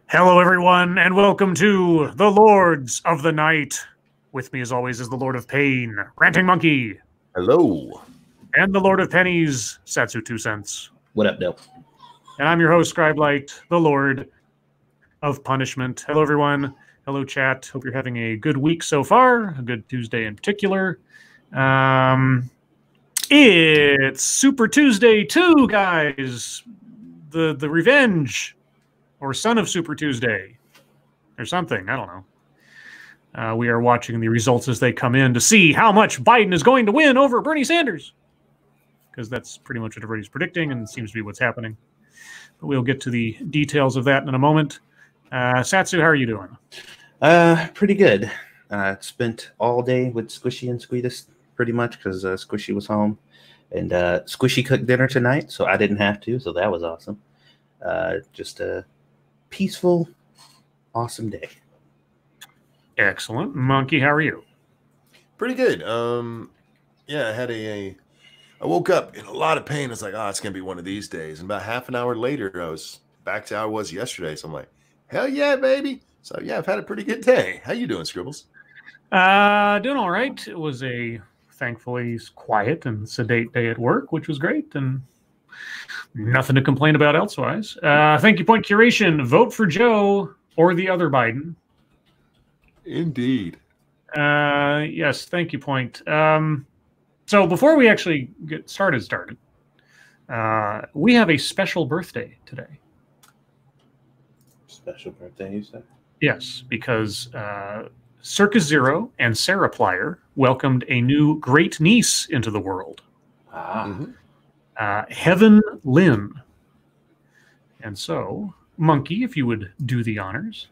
Hello, everyone, and welcome to the Lords of the Night. With me, as always, is the Lord of Pain, Ranting Monkey. Hello. And the Lord of Pennies, Satsu 2 cents. What up, Bill? And I'm your host, Scribe, the Lord of Punishment. Hello, everyone. Hello, chat. Hope you're having a good week so far, a good Tuesday in particular. It's Super Tuesday 2, guys. The revenge. Or Son of Super Tuesday, or something. I don't know. We are watching the results as they come in to see how much Biden is going to win over Bernie Sanders. Because that's pretty much what everybody's predicting, and it seems to be what's happening. But we'll get to the details of that in a moment. Satsu, how are you doing? Pretty good. Spent all day with Squishy and Squeetus, pretty much, because Squishy was home. And Squishy cooked dinner tonight, so I didn't have to, so that was awesome. Just a peaceful, awesome day. Excellent. Monkey, how are you? Pretty good. Yeah, I had I woke up in a lot of pain. I was like, oh, it's going to be one of these days. And about half an hour later, I was back to how I was yesterday. So I'm like, hell yeah, baby. So yeah, I've had a pretty good day. How you doing, Scribbles? Doing all right. It was a, thankfully, quiet and sedate day at work, which was great. And nothing to complain about elsewise. Thank you, Point Curation. Vote for Joe or the other Biden. Indeed. Yes, thank you, Point. So before we actually get started, we have a special birthday today. Special birthday, you said? Yes, because Circus Zero and Sarah Plyer welcomed a new great niece into the world. Ah. Heaven Lynn. And so, Monkey, if you would do the honors.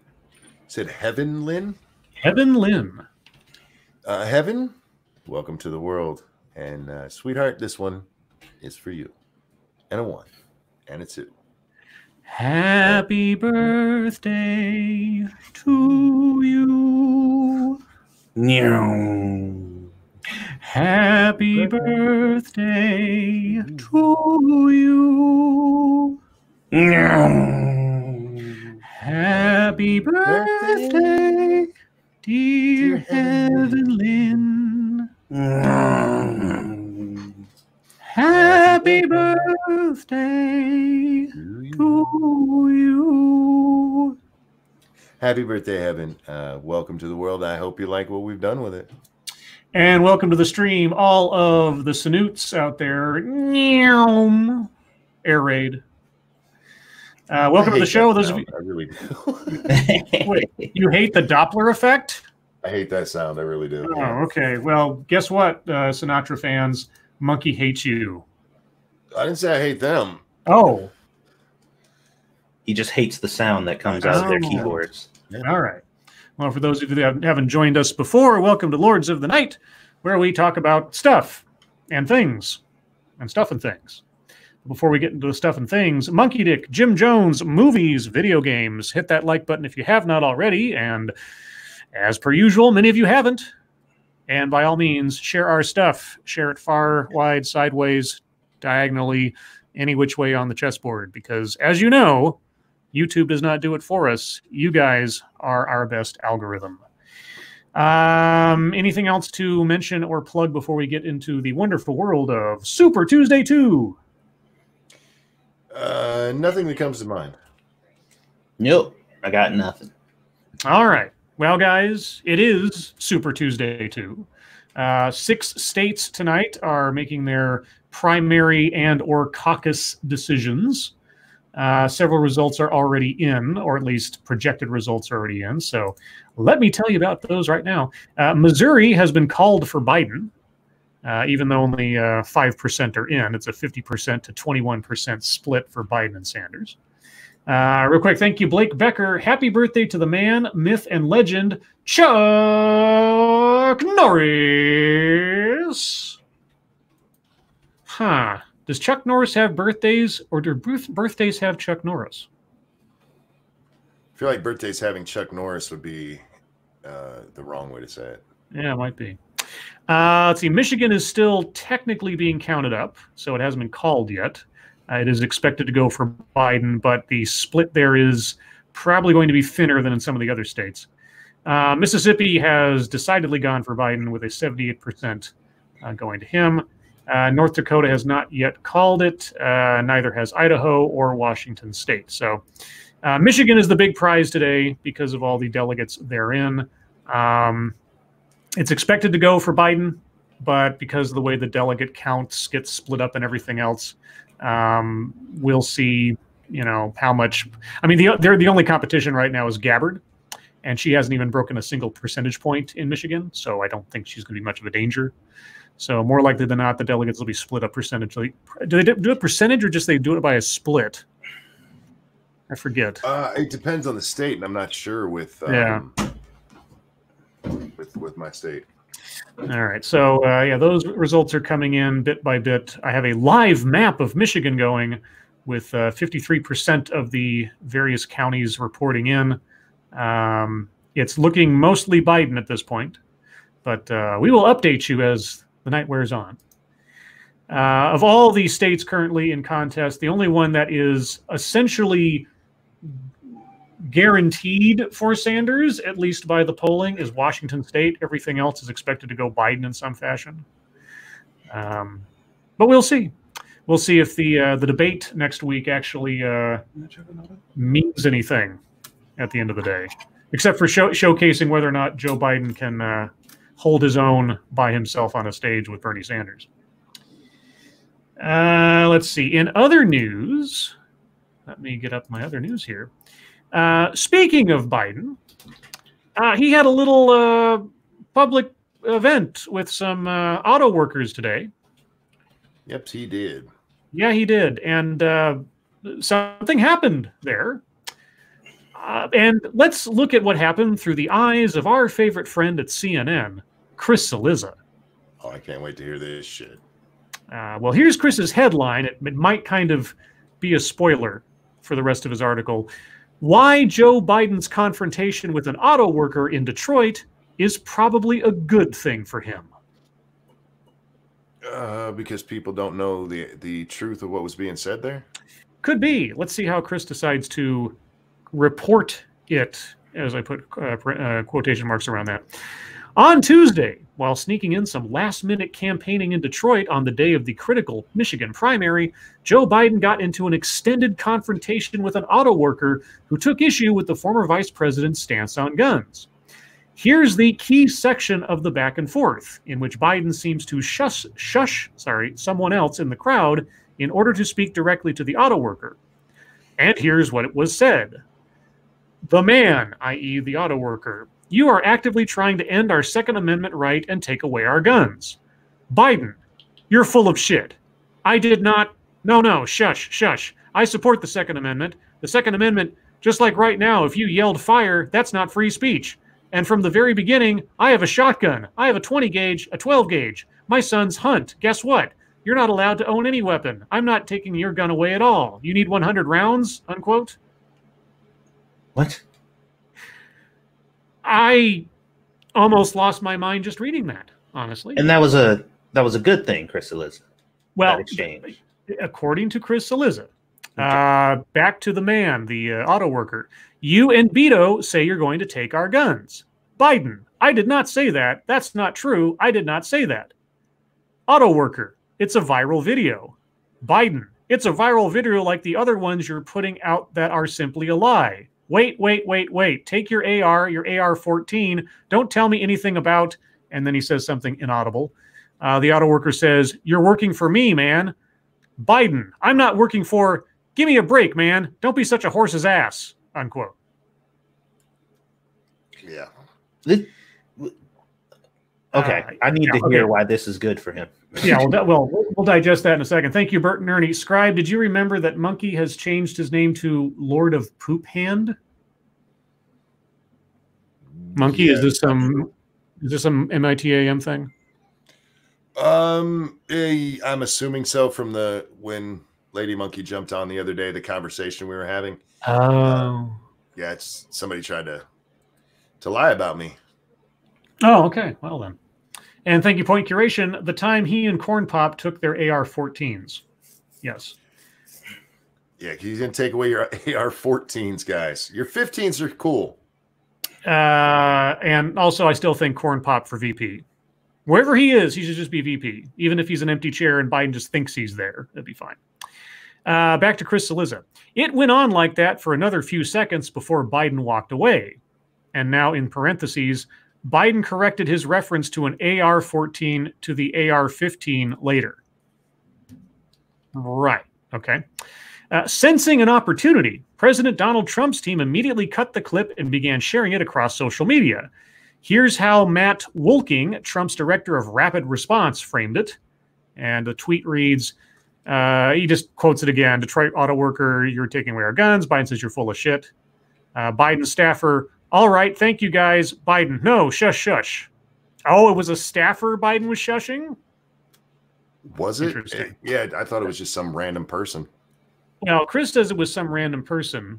Said Heaven Lynn? Heaven Lynn. Heaven, welcome to the world. And sweetheart, this one is for you. And a 1. And a 2. Happy birthday to you. Meow. Happy birthday to you. Happy birthday, dear Heaven Lynn. Happy birthday to you. Happy birthday, Heaven. Welcome to the world. I hope you like what we've done with it. And welcome to the stream, all of the Sanoots out there. Air raid. Welcome to the show. Those of you, I really do. wait, you hate the Doppler effect? I hate that sound. I really do. Oh, okay. Well, guess what, Sinatra fans? Monkey hates you. I didn't say I hate them. Oh. He just hates the sound that comes out of their keyboards. Yeah. All right. Well, for those of you that haven't joined us before, welcome to Lords of the Night, where we talk about stuff and things and stuff and things. Before we get into the stuff and things, Monkey Dick, Jim Jones, movies, video games. Hit that like button if you have not already. And as per usual, many of you haven't. And by all means, share our stuff. Share it far, wide, sideways, diagonally, any which way on the chessboard. Because as you know, YouTube does not do it for us. You guys are our best algorithm. Anything else to mention or plug before we get into the wonderful world of Super Tuesday 2? Nothing that comes to mind. Nope, I got nothing. All right. Well, guys, it is Super Tuesday 2. 6 states tonight are making their primary and or caucus decisions. Several results are already in, or at least projected results are already in. So let me tell you about those right now. Missouri has been called for Biden, even though only 5% are in. It's a 50% to 21% split for Biden and Sanders. Real quick, thank you, Blake Becker. Happy birthday to the man, myth, and legend, Chuck Norris. Huh. Does Chuck Norris have birthdays, or do birthdays have Chuck Norris? I feel like birthdays having Chuck Norris would be the wrong way to say it. Yeah, it might be. Let's see. Michigan is still technically being counted up, so it hasn't been called yet. It is expected to go for Biden, but the split there is probably going to be thinner than in some of the other states. Mississippi has decidedly gone for Biden with a 78% going to him. North Dakota has not yet called it. Neither has Idaho or Washington State. So Michigan is the big prize today because of all the delegates therein. It's expected to go for Biden, but because of the way the delegate counts gets split up and everything else, we'll see, how much. I mean, the only competition right now is Gabbard, and she hasn't even broken a single percentage point in Michigan, so I don't think she's going to be much of a danger. So more likely than not, the delegates will be split up percentage. Do they do a percentage or just they do it by a split? I forget. It depends on the state, and I'm not sure with my state. All right. So, those results are coming in bit by bit. I have a live map of Michigan going with 53% of the various counties reporting in. It's looking mostly Biden at this point, but we will update you as the night wears on. Of all the states currently in contest, the only one that is essentially guaranteed for Sanders, at least by the polling, is Washington State. Everything else is expected to go Biden in some fashion. But we'll see. We'll see if the debate next week actually means anything at the end of the day, except for showcasing whether or not Joe Biden can hold his own by himself on a stage with Bernie Sanders. Let's see. In other news, let me get up my other news here. Speaking of Biden, he had a little public event with some auto workers today. Yep, he did. Yeah, he did. And something happened there. And let's look at what happened through the eyes of our favorite friend at CNN, Chris Cillizza. Oh, I can't wait to hear this shit. Well, here's Chris's headline. It might kind of be a spoiler for the rest of his article. Why Joe Biden's confrontation with an auto worker in Detroit is probably a good thing for him. Because people don't know the truth of what was being said there? Could be. Let's see how Chris decides to report it, as I put quotation marks around that. On Tuesday, while sneaking in some last-minute campaigning in Detroit on the day of the critical Michigan primary, Joe Biden got into an extended confrontation with an auto worker who took issue with the former vice president's stance on guns. Here's the key section of the back and forth, in which Biden seems to shush someone else in the crowd in order to speak directly to the auto worker. And here's what it was said. The man, i.e. the auto worker, you are actively trying to end our Second Amendment right and take away our guns. Biden, you're full of shit. I did not. No, shush. I support the Second Amendment. The Second Amendment, just like right now, if you yelled fire, that's not free speech. And from the very beginning, I have a shotgun. I have a 20 gauge, a 12 gauge. My sons hunt. Guess what? You're not allowed to own any weapon. I'm not taking your gun away at all. You need 100 rounds, unquote. What? I almost lost my mind just reading that, honestly. And that was a good thing, Chris Cillizza. Well, that exchange. According to Chris Cillizza, back to the man, the auto worker. You and Beto say you're going to take our guns. Biden, I did not say that. That's not true. I did not say that. Auto worker, it's a viral video. Biden, it's a viral video like the other ones you're putting out that are simply a lie. Wait. Take your AR, your AR-14. Don't tell me anything about, and then he says something inaudible. The auto worker says, you're working for me, man. Biden, I'm not working for, give me a break, man. Don't be such a horse's ass, unquote. Yeah. Okay, I need to hear why this is good for him. Yeah, we'll digest that in a second. Thank you, Bert and Ernie. Scribe, did you remember that Monkey has changed his name to Lord of Poop Hand? Monkey, yeah. Is this some MITAM thing? I'm assuming so from when Lady Monkey jumped on the other day, the conversation we were having. Oh. Yeah, it's somebody tried to lie about me. Oh, okay. Well then. And thank you, Point Curation. The time he and Corn Pop took their AR-14s. Yes. Yeah, he's going to take away your AR-14s, guys. Your 15s are cool. And also, I still think Corn Pop for VP. Wherever he is, he should just be VP. Even if he's an empty chair and Biden just thinks he's there, that'd be fine. Back to Chris Cillizza. It went on like that for another few seconds before Biden walked away. And now, in parentheses, Biden corrected his reference to an AR-14 to the AR-15 later. Right. Okay. Sensing an opportunity, President Donald Trump's team immediately cut the clip and began sharing it across social media. Here's how Matt Wolking, Trump's director of rapid response, framed it. And the tweet reads, he just quotes it again, Detroit auto worker, you're taking away our guns. Biden says you're full of shit. Biden staffer, all right, thank you guys. Biden, no, shush, shush. Oh, it was a staffer Biden was shushing? Was it? Yeah, I thought it was just some random person. Well, Chris says it was some random person,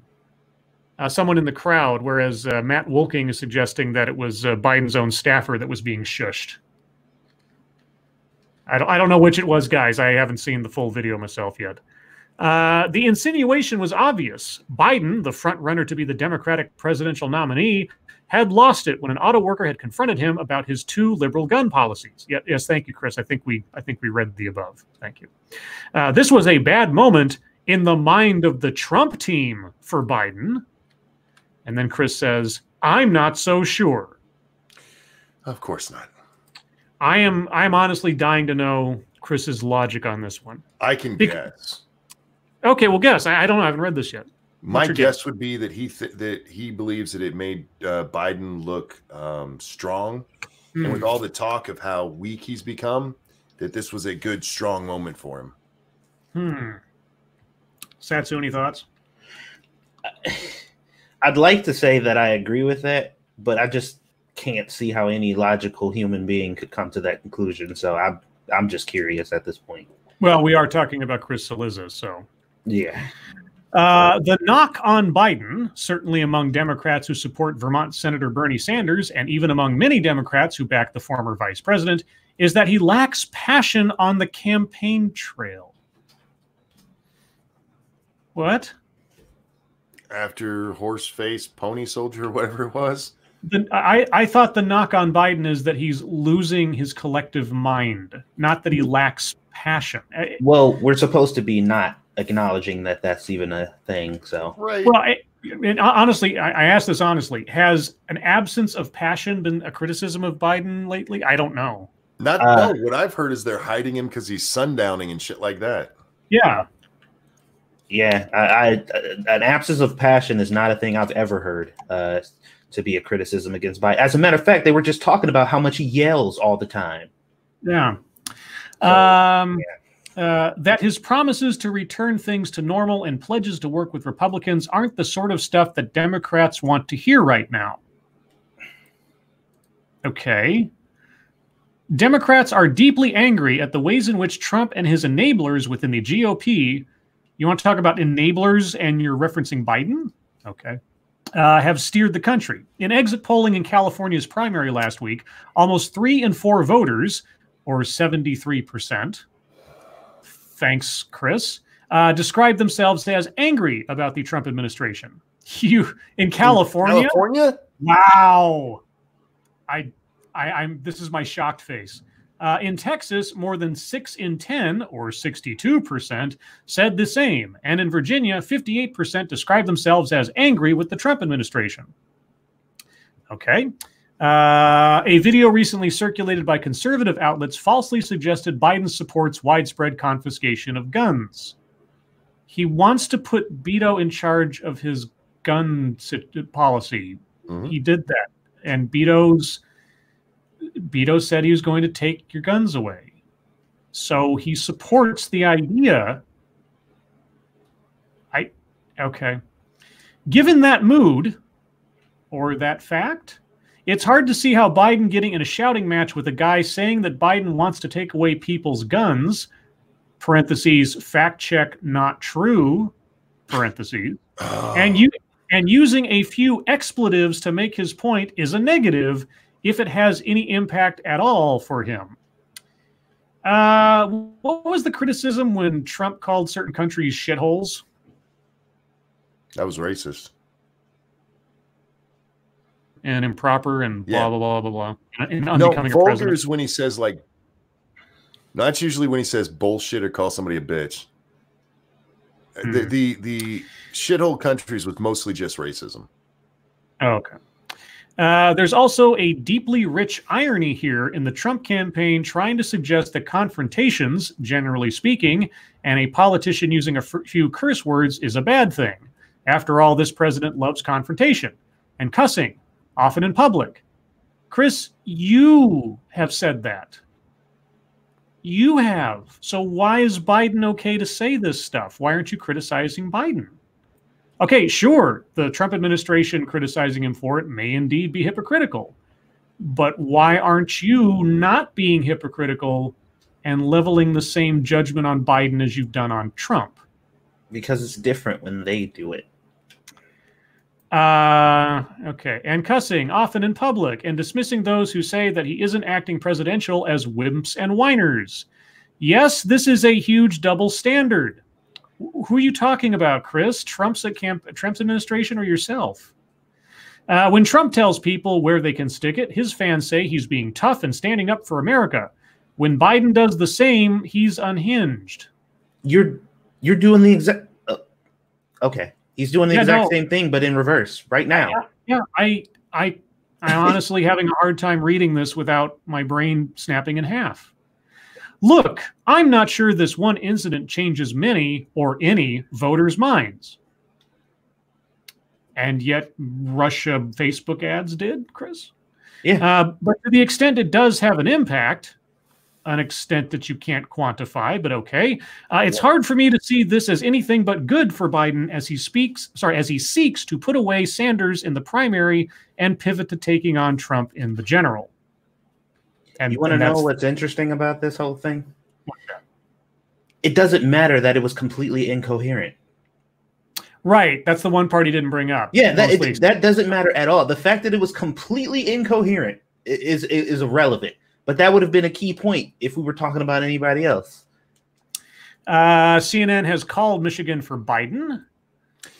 someone in the crowd, whereas Matt Wolking is suggesting that it was Biden's own staffer that was being shushed. I don't know which it was, guys. I haven't seen the full video myself yet. The insinuation was obvious. Biden, the front runner to be the Democratic presidential nominee, had lost it when an auto worker had confronted him about his two liberal gun policies. Yes, thank you, Chris. I think we read the above. Thank you. This was a bad moment in the mind of the Trump team for Biden. And then Chris says, I'm not so sure. Of course not. I'm honestly dying to know Chris's logic on this one. I can guess. Okay, well, guess. I don't know. I haven't read this yet. My guess would be that he believes that it made Biden look strong. And with all the talk of how weak he's become, that this was a good, strong moment for him. Satsu, any thoughts? I'd like to say that I agree with that, but I just can't see how any logical human being could come to that conclusion. So I'm just curious at this point. Well, we are talking about Chris Cillizza, so. Yeah. The knock on Biden, certainly among Democrats who support Vermont Senator Bernie Sanders, and even among many Democrats who back the former vice president, is that he lacks passion on the campaign trail. What? After horse face, pony soldier, whatever it was. I thought the knock on Biden is that he's losing his collective mind, not that he lacks passion. Well, we're supposed to be not acknowledging that that's even a thing. So, right. Well, and honestly, I ask this honestly: has an absence of passion been a criticism of Biden lately? I don't know. No, what I've heard is they're hiding him because he's sundowning and shit like that. Yeah. Yeah, an absence of passion is not a thing I've ever heard to be a criticism against Biden. As a matter of fact, they were just talking about how much he yells all the time. Yeah. That his promises to return things to normal and pledges to work with Republicans aren't the sort of stuff that Democrats want to hear right now. Okay. Democrats are deeply angry at the ways in which Trump and his enablers within the GOP, you want to talk about enablers and you're referencing Biden? Okay. Have steered the country. In exit polling in California's primary last week, almost 3 in 4 voters, or 73%, thanks, Chris, described themselves as angry about the Trump administration. In California? Wow. I'm this is my shocked face. In Texas, more than 6 in 10, or 62%, said the same. And in Virginia, 58% described themselves as angry with the Trump administration. Okay. A video recently circulated by conservative outlets falsely suggested Biden supports widespread confiscation of guns. He wants to put Beto in charge of his gun policy. Mm-hmm. He did that. And Beto said he was going to take your guns away. So he supports the idea. Okay. Given that mood, or that fact, it's hard to see how Biden getting in a shouting match with a guy saying that Biden wants to take away people's guns, parentheses, fact check, not true, parentheses, and using a few expletives to make his point is a negative if it has any impact at all for him. What was the criticism when Trump called certain countries shitholes? That was racist. And improper and blah, Yeah. blah, blah, blah, blah. And No, unbecoming a vulgar president. is when he says like, no, that's usually when he says bullshit or calls somebody a bitch. The shithole countries was mostly just racism. Okay. There's also a deeply rich irony here in the Trump campaign trying to suggest that confrontations, generally speaking, and a politician using a few curse words is a bad thing. After all, this president loves confrontation and cussing, often in public. Chris, you have said that. You have. So why is Biden okay to say this stuff? Why aren't you criticizing Biden? Okay, sure, the Trump administration criticizing him for it may indeed be hypocritical. But why aren't you not being hypocritical and leveling the same judgment on Biden as you've done on Trump? Because it's different when they do it. Okay. And cussing, often in public, and dismissing those who say that he isn't acting presidential as wimps and whiners. Yes, this is a huge double standard. Who are you talking about, Chris? Trump's administration or yourself? When Trump tells people where they can stick it, his fans say he's being tough and standing up for America. When Biden does the same, he's unhinged. You're doing the exact... okay. He's doing the exact same thing, but in reverse right now. Yeah. I'm honestly having a hard time reading this without my brain snapping in half. Look, I'm not sure this one incident changes many or any voters' minds. And yet Russia Facebook ads did, Chris? Yeah. But to the extent it does have an impact, an extent that you can't quantify, but okay. It's hard for me to see this as anything but good for Biden as he seeks to put away Sanders in the primary and pivot to taking on Trump in the general. And you want to know what's interesting about this whole thing? It doesn't matter that it was completely incoherent. Right. That's the one part he didn't bring up. Yeah, that doesn't matter at all. The fact that it was completely incoherent is irrelevant. But that would have been a key point if we were talking about anybody else. CNN has called Michigan for Biden.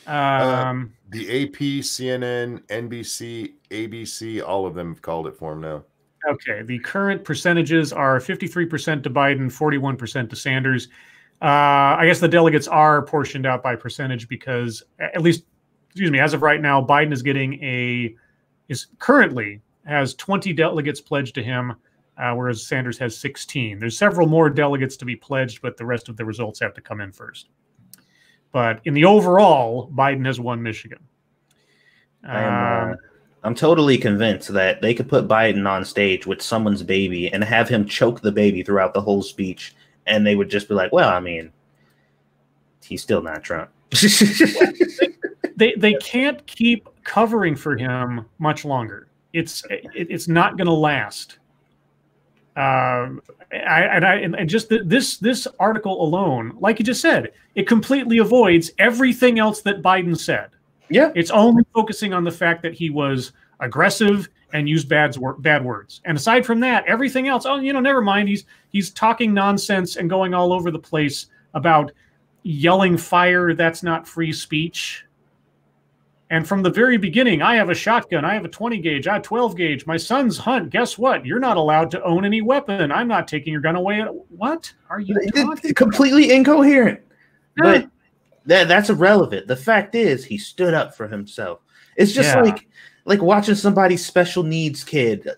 The AP, CNN, NBC, ABC, all of them have called it for him now. Okay. The current percentages are 53% to Biden, 41% to Sanders. I guess the delegates are portioned out by percentage because at least, as of right now, Biden currently has 20 delegates pledged to him. Whereas Sanders has 16. There's several more delegates to be pledged, but the rest of the results have to come in first. But in the overall, Biden has won Michigan. I'm totally convinced that they could put Biden on stage with someone's baby and have him choke the baby throughout the whole speech, and they would just be like, well, I mean, he's still not Trump. They can't keep covering for him much longer. It's not going to last. This article alone, like you just said, it completely avoids everything else that Biden said. Yeah, it's only focusing on the fact that he was aggressive and used bad words. And aside from that, everything else, never mind. He's talking nonsense and going all over the place about yelling fire. That's not free speech. And from the very beginning, I have a shotgun, I have a 20 gauge, I have 12 gauge. My sons hunt. Guess what? You're not allowed to own any weapon. I'm not taking your gun away. What are you talking completely incoherent. Yeah. But that's irrelevant. The fact is, he stood up for himself. It's just like watching somebody's special needs kid,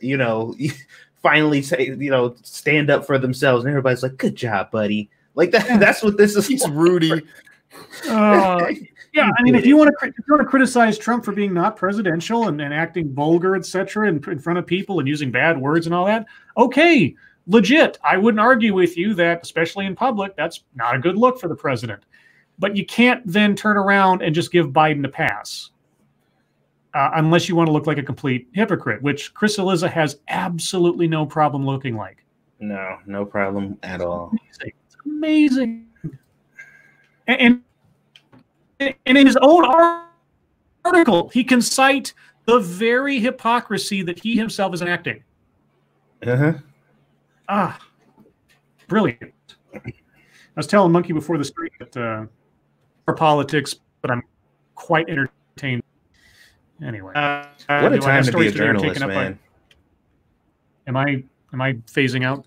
finally say, stand up for themselves, and everybody's like, "Good job, buddy." Like that. Yeah. That's what this is. He's Rudy. Yeah, I mean, if you want to criticize Trump for being not presidential and acting vulgar, etc., in front of people and using bad words and all that, okay, legit. I wouldn't argue with you that, especially in public, that's not a good look for the president. But you can't then turn around and just give Biden a pass, unless you want to look like a complete hypocrite, which Chris Eliza has absolutely no problem looking like. No problem at all. It's amazing. And in his own article, he can cite the very hypocrisy that he himself is enacting. Brilliant. I was telling Monkey before the stream that for politics, but I'm quite entertained. Anyway, What a time to be a journalist, man. Am I phasing out?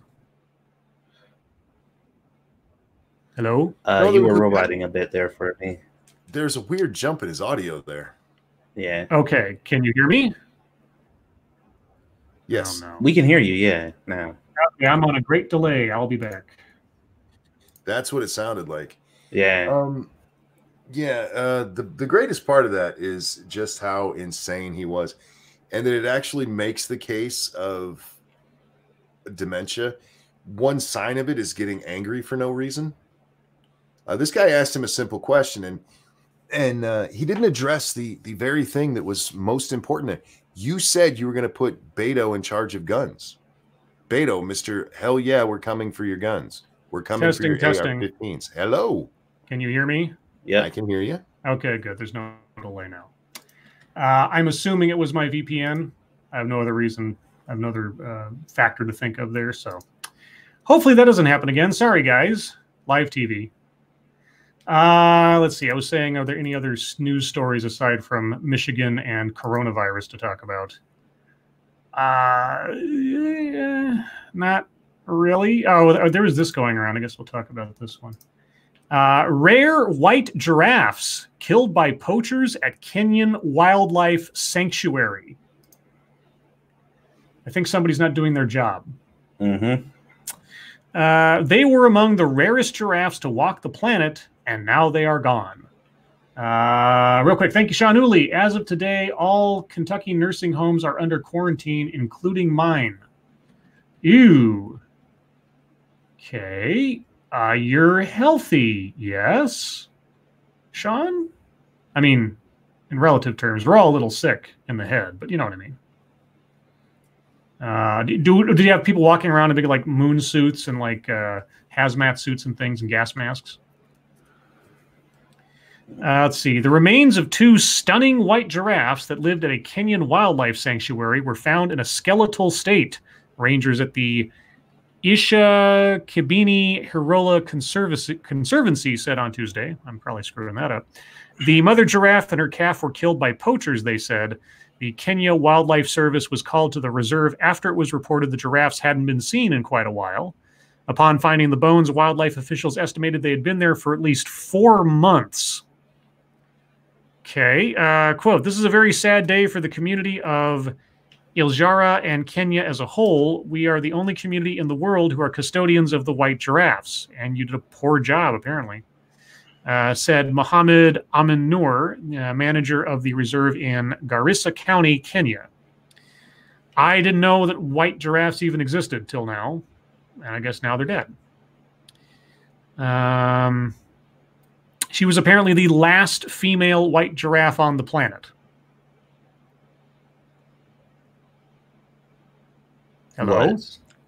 Hello? You were roboting a bit there for me. There's a weird jump in his audio there. Yeah. Okay. Can you hear me? Yes. Oh, no. We can hear you, yeah, now. Okay, I'm on a great delay. I'll be back. That's what it sounded like. Yeah. The greatest part of that is just how insane he was, and that it actually makes the case of dementia. One sign of it is getting angry for no reason. This guy asked him a simple question, and he didn't address the very thing that was most important. You said you were going to put Beto in charge of guns. Beto, Mr. Hell yeah, we're coming for your guns. We're coming for your AR-15s. Hello. Can you hear me? Yeah, I can hear you. Okay, good. There's no delay now. I'm assuming it was my VPN. I have no other reason. I have another factor to think of there. So hopefully that doesn't happen again. Sorry, guys. Live TV. Let's see. I was saying, are there any other news stories aside from Michigan and coronavirus to talk about? Not really. Oh, there was this going around. I guess we'll talk about this one. Rare white giraffes killed by poachers at Kenyan Wildlife Sanctuary. I think somebody's not doing their job. Mm-hmm. They were among the rarest giraffes to walk the planet, and now they are gone. Real quick, thank you, Sean Uli. As of today, all Kentucky nursing homes are under quarantine, including mine. Ew. Okay. You're healthy, yes, Sean? I mean, in relative terms, we're all a little sick in the head, but you know what I mean. Do you have people walking around in big like moon suits and like hazmat suits and things and gas masks? Let's see. The remains of two stunning white giraffes that lived at a Kenyan wildlife sanctuary were found in a skeletal state. Rangers at the Isha Kibini Hirola Conservancy said on Tuesday. I'm probably screwing that up. The mother giraffe and her calf were killed by poachers, they said. The Kenya Wildlife Service was called to the reserve after it was reported the giraffes hadn't been seen in quite a while. Upon finding the bones, wildlife officials estimated they had been there for at least 4 months. Okay, quote, "This is a very sad day for the community of Iljara and Kenya as a whole. We are the only community in the world who are custodians of the white giraffes. And you did a poor job, apparently," said Mohammed Amin Noor, manager of the reserve in Garissa County, Kenya. "I didn't know that white giraffes even existed till now. And I guess now they're dead." She was apparently the last female white giraffe on the planet. Hello?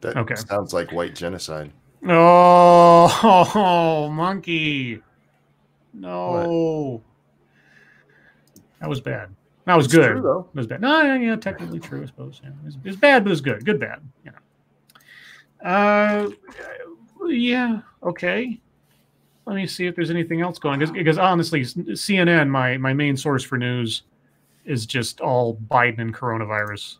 That okay. Sounds like white genocide. Oh, monkey. No. What? That was bad. That was good. True, though. It was bad. No, yeah, technically true, I suppose. Yeah. It was bad, but it was good. Good, bad. You know. Yeah, okay. Let me see if there's anything else going. Because honestly, CNN, my main source for news, is just all Biden and coronavirus.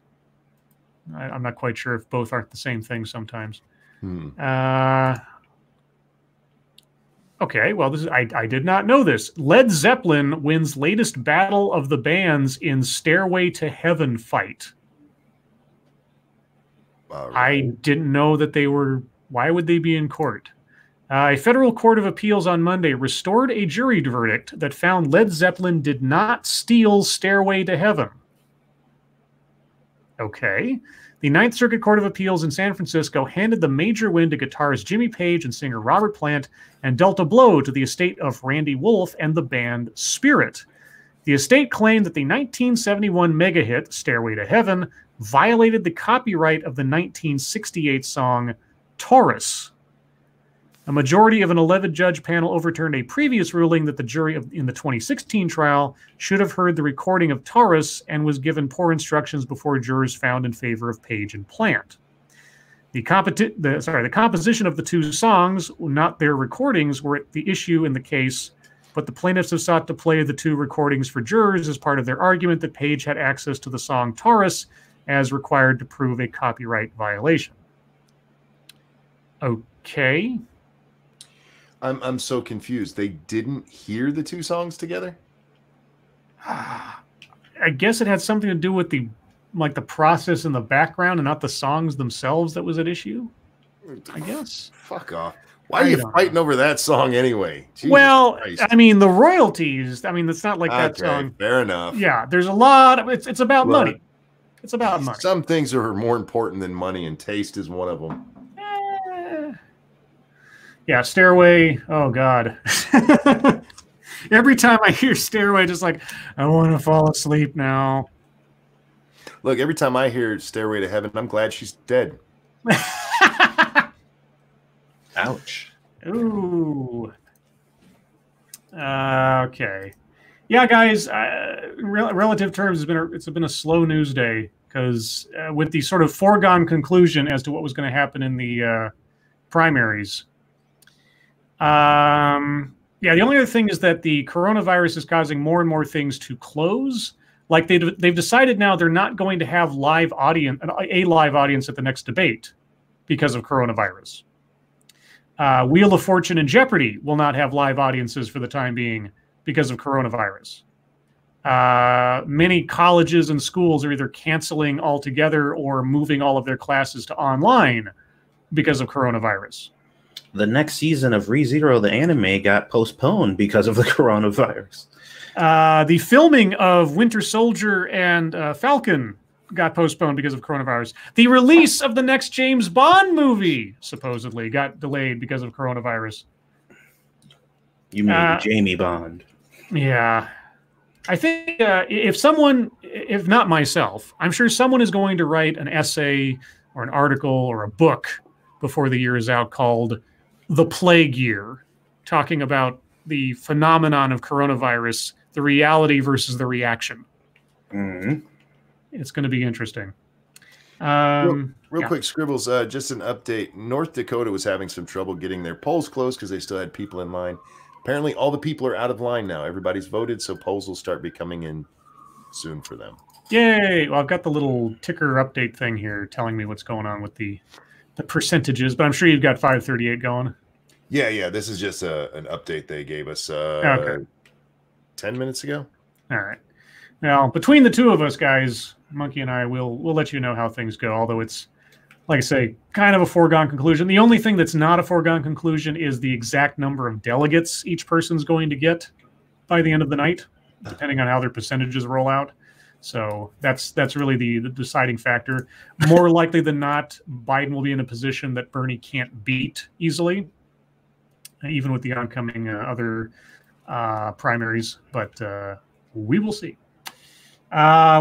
I'm not quite sure if both aren't the same thing sometimes. Okay, well, I did not know this. Led Zeppelin wins latest Battle of the Bands in Stairway to Heaven fight. I didn't know that they were... Why would they be in court? A federal court of appeals on Monday restored a jury verdict that found Led Zeppelin did not steal Stairway to Heaven. Okay. The Ninth Circuit Court of Appeals in San Francisco handed the major win to guitarist Jimmy Page and singer Robert Plant and dealt a blow to the estate of Randy Wolf and the band Spirit. The estate claimed that the 1971 mega hit, Stairway to Heaven, violated the copyright of the 1968 song Taurus. A majority of an 11-judge panel overturned a previous ruling that the jury in the 2016 trial should have heard the recording of Taurus and was given poor instructions before jurors found in favor of Page and Plant. The composition of the two songs, not their recordings, were the issue in the case but the plaintiffs have sought to play the 2 recordings for jurors as part of their argument that Page had access to the song Thurs as required to prove a copyright violation. Okay. I'm so confused. They didn't hear the 2 songs together? I guess it had something to do with the process in the background and not the songs themselves that was at issue. I guess. Fuck off. Why are you fighting over that song anyway? Jesus well, Christ. I mean, the royalties. I mean, it's not like that song. Fair enough. Yeah, there's a lot of it's about money. It's about money. Some things are more important than money, and taste is one of them. Yeah, Stairway. Oh God. Every time I hear Stairway, just like I want to fall asleep now. Look, every time I hear Stairway to Heaven, I'm glad she's dead. Ouch. Ooh. Okay. Yeah, guys. Relative terms, it's been a slow news day because with the sort of foregone conclusion as to what was going to happen in the primaries. Yeah, the only other thing is that the coronavirus is causing more and more things to close. Like they've decided now they're not going to have a live audience at the next debate because of coronavirus. Wheel of Fortune and Jeopardy will not have live audiences for the time being because of coronavirus. Many colleges and schools are either canceling altogether or moving all of their classes to online because of coronavirus. The next season of ReZero, the anime, got postponed because of the coronavirus. The filming of Winter Soldier and Falcon got postponed because of coronavirus. The release of the next James Bond movie supposedly got delayed because of coronavirus. You mean Jamie Bond? Yeah. I think if not myself, I'm sure someone is going to write an essay or an article or a book before the year is out called The Plague Year, talking about the phenomenon of coronavirus, the reality versus the reaction. Mm-hmm. It's going to be interesting. Real quick, Scribbles, just an update. North Dakota was having some trouble getting their polls closed because they still had people in line. Apparently, all the people are out of line now. Everybody's voted, so polls will start becoming in soon for them. Yay! Well, I've got the little ticker update thing here telling me what's going on with the percentages, but I'm sure you've got 538 going. Yeah. This is just an update they gave us 10 minutes ago. All right. Now, between the two of us, guys, Monkey and I, we'll let you know how things go, although it's, like I say, kind of a foregone conclusion. The only thing that's not a foregone conclusion is the exact number of delegates each person's going to get by the end of the night, depending on how their percentages roll out. So that's really the deciding factor. More likely than not, Biden will be in a position that Bernie can't beat easily, even with the oncoming other primaries. But we will see.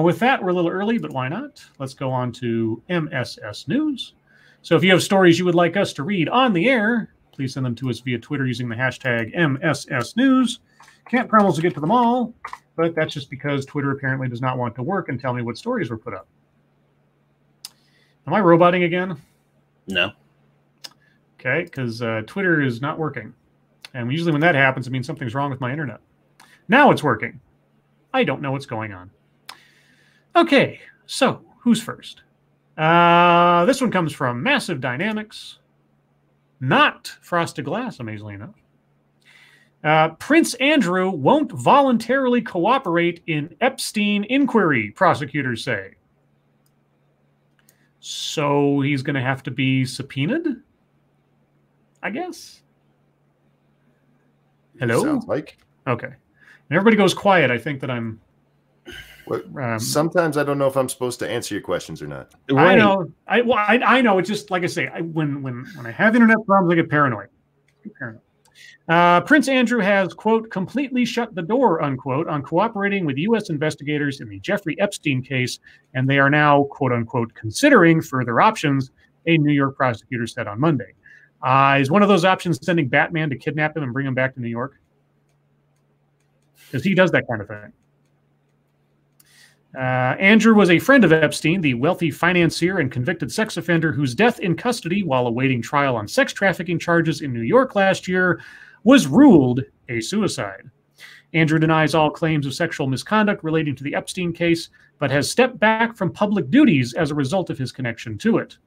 With that, we're a little early, but why not? Let's go on to MSS News. So if you have stories you would like us to read on the air, please send them to us via Twitter using the hashtag MSS News. Can't promise to get to them all, but that's just because Twitter apparently does not want to work and tell me what stories were put up. Am I roboting again? No. Okay, because Twitter is not working. And usually when that happens, it means something's wrong with my internet. Now it's working. I don't know what's going on. Okay, so who's first? This one comes from Massive Dynamics. Not Frosted Glass, amazingly enough. Prince Andrew won't voluntarily cooperate in Epstein inquiry, prosecutors say. So he's going to have to be subpoenaed, I guess. Hello? Sounds like. Okay. And everybody goes quiet. I think that I'm... Sometimes I don't know if I'm supposed to answer your questions or not. Right. I know. It's just like I say. When I have internet problems, I get paranoid. Prince Andrew has, quote, completely shut the door, unquote, on cooperating with U.S. investigators in the Jeffrey Epstein case, and they are now, quote unquote, considering further options. A New York prosecutor said on Monday. Is one of those options sending Batman to kidnap him and bring him back to New York? Because he does that kind of thing. Andrew was a friend of Epstein, the wealthy financier and convicted sex offender whose death in custody while awaiting trial on sex trafficking charges in New York last year was ruled a suicide. Andrew denies all claims of sexual misconduct relating to the Epstein case, but has stepped back from public duties as a result of his connection to it.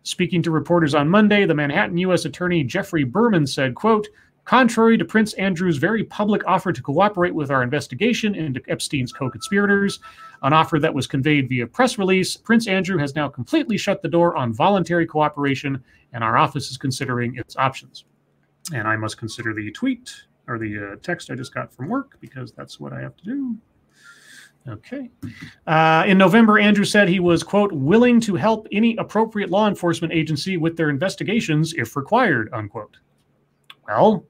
Speaking to reporters on Monday, the Manhattan U.S. Attorney Jeffrey Berman said, quote, contrary to Prince Andrew's very public offer to cooperate with our investigation into Epstein's co-conspirators, an offer that was conveyed via press release, Prince Andrew has now completely shut the door on voluntary cooperation, and our office is considering its options. And I must consider the tweet or the text I just got from work because that's what I have to do. Okay. In November, Andrew said he was, quote, willing to help any appropriate law enforcement agency with their investigations if required, unquote. Well,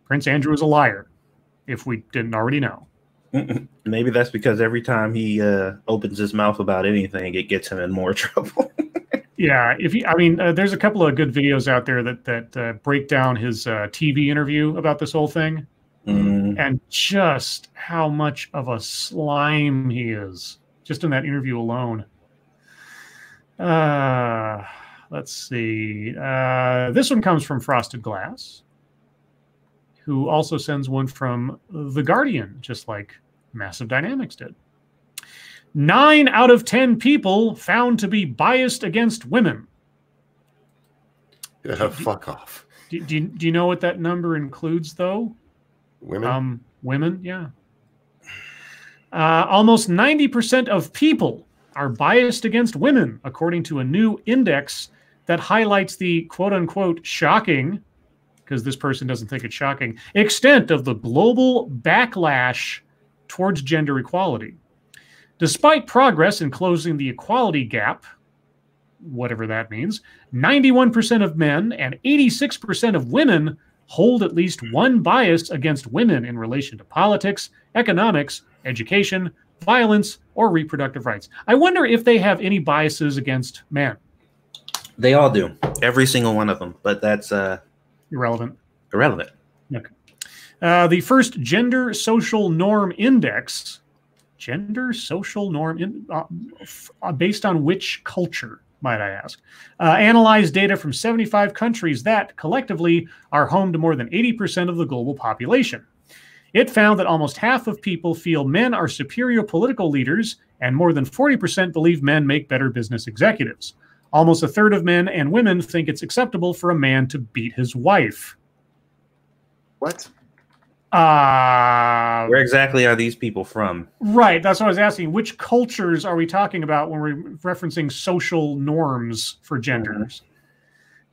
Prince Andrew is a liar, if we didn't already know. Maybe that's because every time he opens his mouth about anything, it gets him in more trouble. Yeah, there's a couple of good videos out there that break down his TV interview about this whole thing, and just how much of a slime he is, just in that interview alone. Let's see. This one comes from Frosted Glass, who also sends one from The Guardian, just like Massive Dynamics did. 9 out of 10 people found to be biased against women. Yeah, fuck off. Do you know what that number includes, though? Women? Women, yeah. Almost 90% of people are biased against women, according to a new index that highlights the quote-unquote shocking, because this person doesn't think it's shocking, extent of the global backlash towards gender equality. Despite progress in closing the equality gap, whatever that means, 91% of men and 86% of women hold at least one bias against women in relation to politics, economics, education, violence, or reproductive rights. I wonder if they have any biases against men. They all do. Every single one of them. But that's irrelevant. Irrelevant. Okay. The first Gender Social Norm Index, gender social norm, based on which culture, might I ask, analyzed data from 75 countries that collectively are home to more than 80% of the global population. It found that almost half of people feel men are superior political leaders, and more than 40% believe men make better business executives. Almost a third of men and women think it's acceptable for a man to beat his wife. What? Where exactly are these people from? Right, that's what I was asking. Which cultures are we talking about when we're referencing social norms for genders?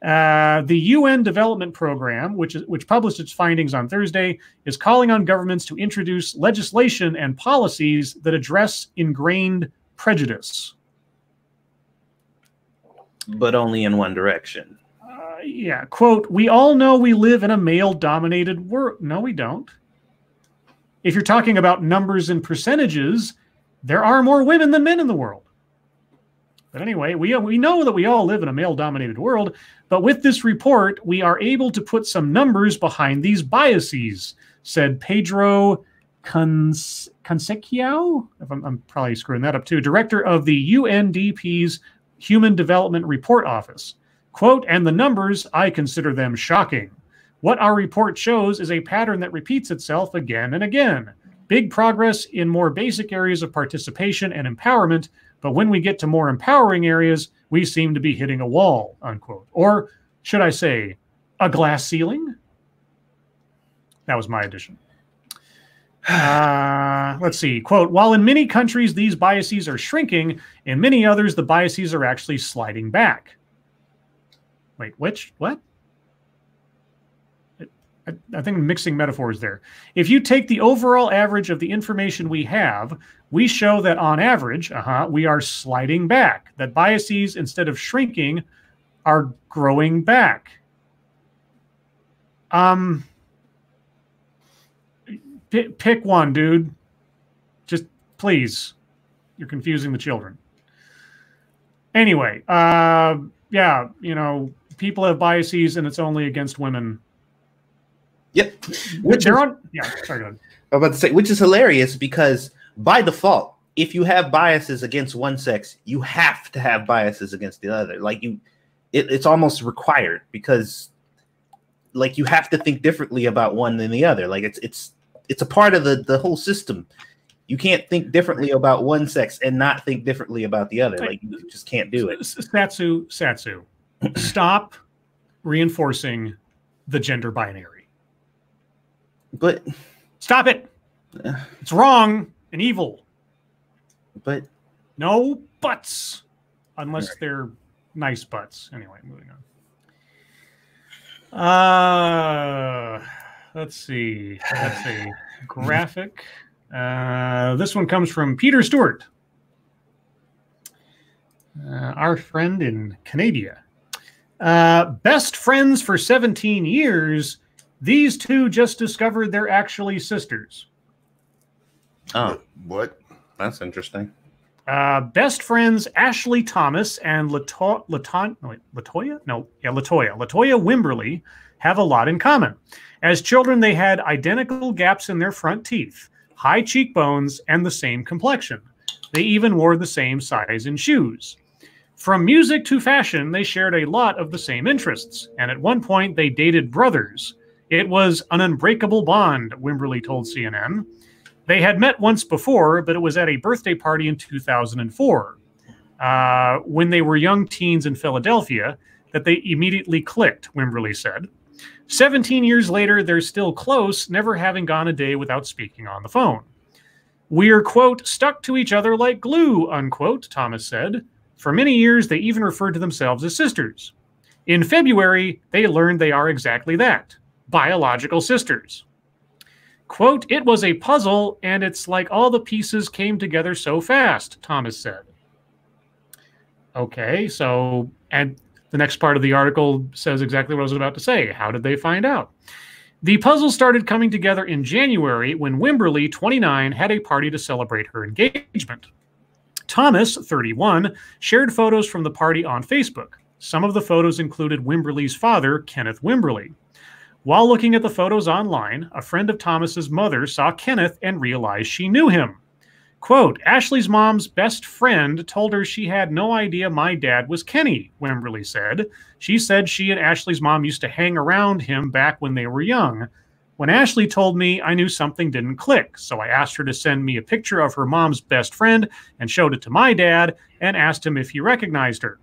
The UN Development Program, which published its findings on Thursday, is calling on governments to introduce legislation and policies that address ingrained prejudice. But only in one direction. Yeah, quote, we all know we live in a male-dominated world. No, we don't. If you're talking about numbers and percentages, there are more women than men in the world. But anyway, we know that we all live in a male-dominated world, but with this report, we are able to put some numbers behind these biases, said Pedro Consequio, I'm probably screwing that up too, director of the UNDP's Human Development Report Office. Quote, and the numbers, I consider them shocking. What our report shows is a pattern that repeats itself again and again. Big progress in more basic areas of participation and empowerment, but when we get to more empowering areas, we seem to be hitting a wall, unquote. Or should I say, a glass ceiling? That was my addition. Let's see. Quote, while in many countries these biases are shrinking, in many others the biases are actually sliding back. Wait, which? What? I think I'm mixing metaphors there. If you take the overall average of the information we have, we show that on average, we are sliding back. That biases, instead of shrinking, are growing back. Pick one, dude. Just please. You're confusing the children. Anyway, yeah, people have biases, and it's only against women. Yep. Sorry, go ahead. I'm about to say, which is hilarious because by default, if you have biases against one sex, you have to have biases against the other. Like it's almost required because, like, you have to think differently about one than the other. Like it's it's a part of the whole system. You can't think differently about one sex and not think differently about the other. Like, you just can't do it. Satsu, stop reinforcing the gender binary. But stop it. It's wrong and evil. But no buts, unless they're nice butts. Anyway, moving on. Let's see. Graphic. This one comes from Peter Stewart, our friend in Canada. Best friends for 17 years. These two just discovered they're actually sisters. Oh, what? That's interesting. Best friends Ashley Thomas and Latoya Wimberly have a lot in common. As children, they had identical gaps in their front teeth, high cheekbones, and the same complexion. They even wore the same size in shoes. From music to fashion, they shared a lot of the same interests, and at one point they dated brothers. It was an unbreakable bond, Wimberly told CNN. They had met once before, but it was at a birthday party in 2004. When they were young teens in Philadelphia, that they immediately clicked, Wimberly said. 17 years later, they're still close, never having gone a day without speaking on the phone. We're, quote, stuck to each other like glue, unquote, Thomas said. For many years, they even referred to themselves as sisters. In February, they learned they are exactly that, biological sisters. Quote, it was a puzzle, and it's like all the pieces came together so fast, Thomas said. Okay, so, and the next part of the article says exactly what I was about to say. How did they find out? The puzzle started coming together in January when Wimberly, 29, had a party to celebrate her engagement. Thomas, 31, shared photos from the party on Facebook. Some of the photos included Wimberly's father, Kenneth Wimberly. While looking at the photos online, a friend of Thomas's mother saw Kenneth and realized she knew him. Quote, Ashley's mom's best friend told her she had no idea my dad was Kenny, Wimberly said. She said she and Ashley's mom used to hang around him back when they were young. When Ashley told me, I knew something didn't click, so I asked her to send me a picture of her mom's best friend and showed it to my dad and asked him if he recognized her.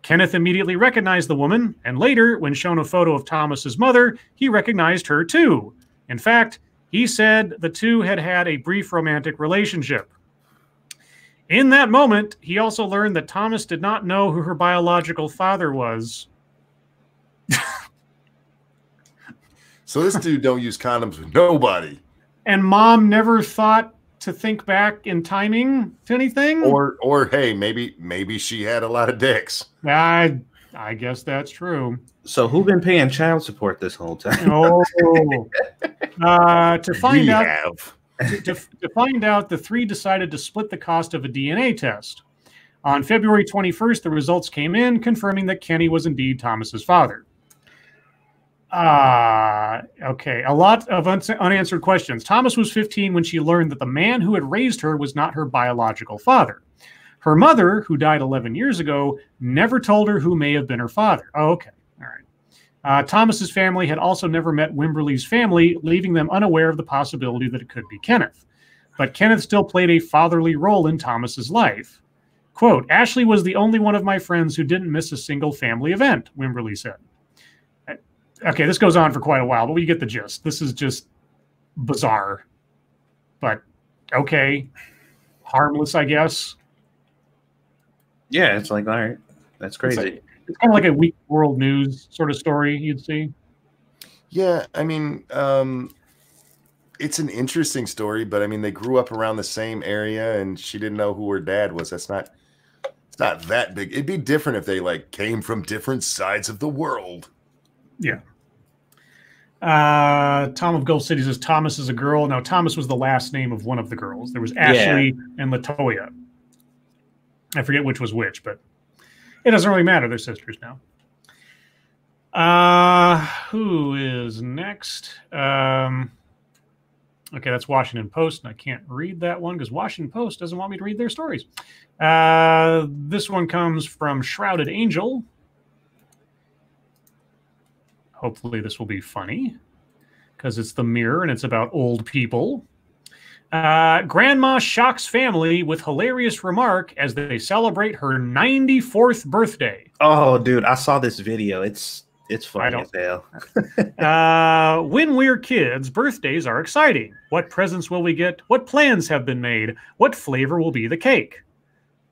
Kenneth immediately recognized the woman, and later, when shown a photo of Thomas's mother, he recognized her too. In fact, he said the two had had a brief romantic relationship. In that moment, he also learned that Thomas did not know who her biological father was. So this dude don't use condoms with nobody. And mom never thought to think back in timing to anything? Or hey, maybe she had a lot of dicks. I guess that's true. So who been paying child support this whole time? To find out, the three decided to split the cost of a DNA test. On February 21st, the results came in, confirming that Kenny was indeed Thomas's father. Okay, a lot of unanswered questions. Thomas was 15 when she learned that the man who had raised her was not her biological father. Her mother, who died 11 years ago, never told her who may have been her father. Oh, okay, all right. Thomas's family had also never met Wimberly's family, leaving them unaware of the possibility that it could be Kenneth. But Kenneth still played a fatherly role in Thomas's life. Quote, Ashley was the only one of my friends who didn't miss a single family event, Wimberly said. Okay, this goes on for quite a while, but we get the gist. This is just bizarre. But, okay, harmless, I guess. Yeah, it's like, all right, that's crazy. It's kind of like a weak world news sort of story you'd see. Yeah, I mean, it's an interesting story, but I mean, they grew up around the same area, and she didn't know who her dad was. It's not that big. It'd be different if they like came from different sides of the world. Yeah. Tom of Gulf City says Thomas is a girl. Now, Thomas was the last name of one of the girls. There was Ashley and Latoya. I forget which was which, but it doesn't really matter. They're sisters now. Who is next? Okay, that's Washington Post, and I can't read that one because Washington Post doesn't want me to read their stories. This one comes from Shrouded Angel. Hopefully this will be funny because it's the Mirror and it's about old people. Grandma shocks family with hilarious remark as they celebrate her 94th birthday. Oh, dude, I saw this video. It's funny as hell. When we're kids, birthdays are exciting. What presents will we get? What plans have been made? What flavor will be the cake?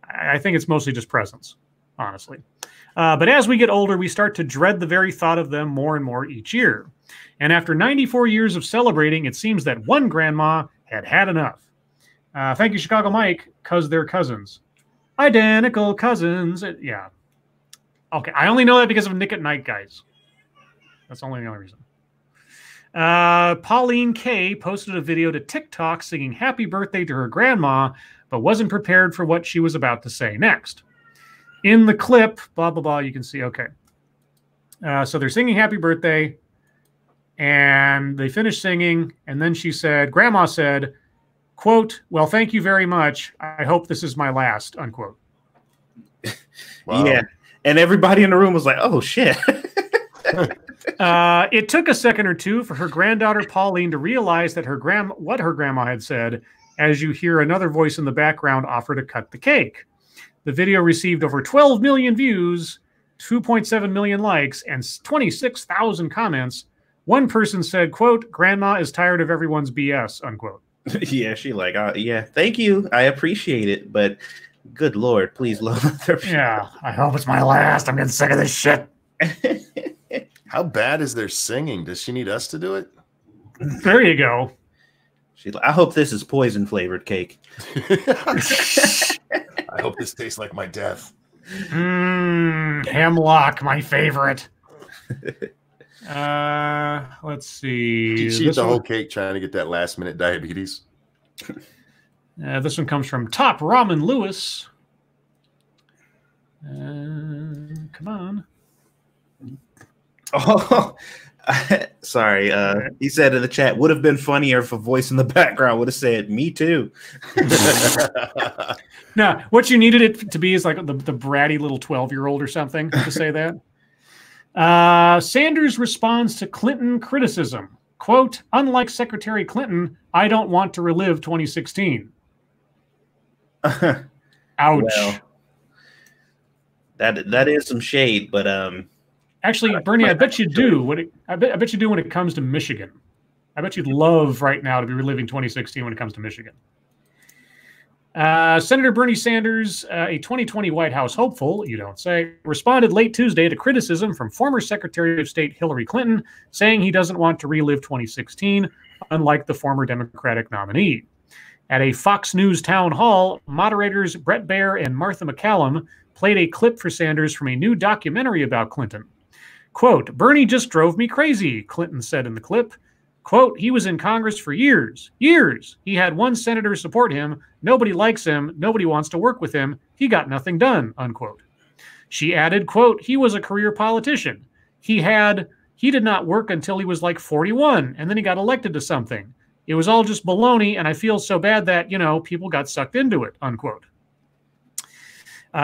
I think it's mostly just presents, honestly. But as we get older, we start to dread the very thought of them more and more each year. And after 94 years of celebrating, it seems that one grandma had enough. Thank you, Chicago Mike, because they're cousins. Identical cousins. Yeah. Okay, I only know that because of Nick at Night, guys. That's only the only reason. Pauline K posted a video to TikTok singing happy birthday to her grandma, but wasn't prepared for what she was about to say next. In the clip, blah, blah, blah, you can see, okay. So they're singing happy birthday, and they finished singing, and then she said, Grandma said, quote, well, thank you very much. I hope this is my last, unquote. Wow. Yeah. And everybody in the room was like, oh, shit. It took a second or two for her granddaughter, Pauline, to realize that what her grandma had said, as you hear another voice in the background offer to cut the cake. The video received over 12 million views, 2.7 million likes, and 26,000 comments. One person said, quote, Grandma is tired of everyone's BS, unquote. Yeah, she like, yeah, thank you. I appreciate it, but good Lord, please lower their... Yeah, I hope it's my last. I'm getting sick of this shit. How bad is their singing? Does she need us to do it? There you go. I hope this is poison flavored cake. I hope this tastes like my death. Hemlock, my favorite. Let's see. She eats the whole cake trying to get that last minute diabetes. This one comes from Top Ramen Lewis. Come on. Oh, sorry. He said in the chat, would have been funnier if a voice in the background would have said, me too. No, what you needed it to be is like the bratty little 12-year-old or something to say that. Sanders responds to Clinton criticism. Quote, unlike Secretary Clinton, I don't want to relive 2016. Ouch. Well, that is some shade, but actually, Bernie, I bet you do. I bet you do when it comes to Michigan. I bet you'd love right now to be reliving 2016 when it comes to Michigan. Senator Bernie Sanders, a 2020 White House hopeful, you don't say, responded late Tuesday to criticism from former Secretary of State Hillary Clinton, saying he doesn't want to relive 2016, unlike the former Democratic nominee. At a Fox News town hall, moderators Brett Baier and Martha McCallum played a clip for Sanders from a new documentary about Clinton. Quote, Bernie just drove me crazy, Clinton said in the clip. Quote, he was in Congress for years. He had one senator support him. Nobody likes him. Nobody wants to work with him. He got nothing done, unquote. She added, quote, he was a career politician. He did not work until he was like 41, and then he got elected to something. It was all just baloney, and I feel so bad that, people got sucked into it, unquote.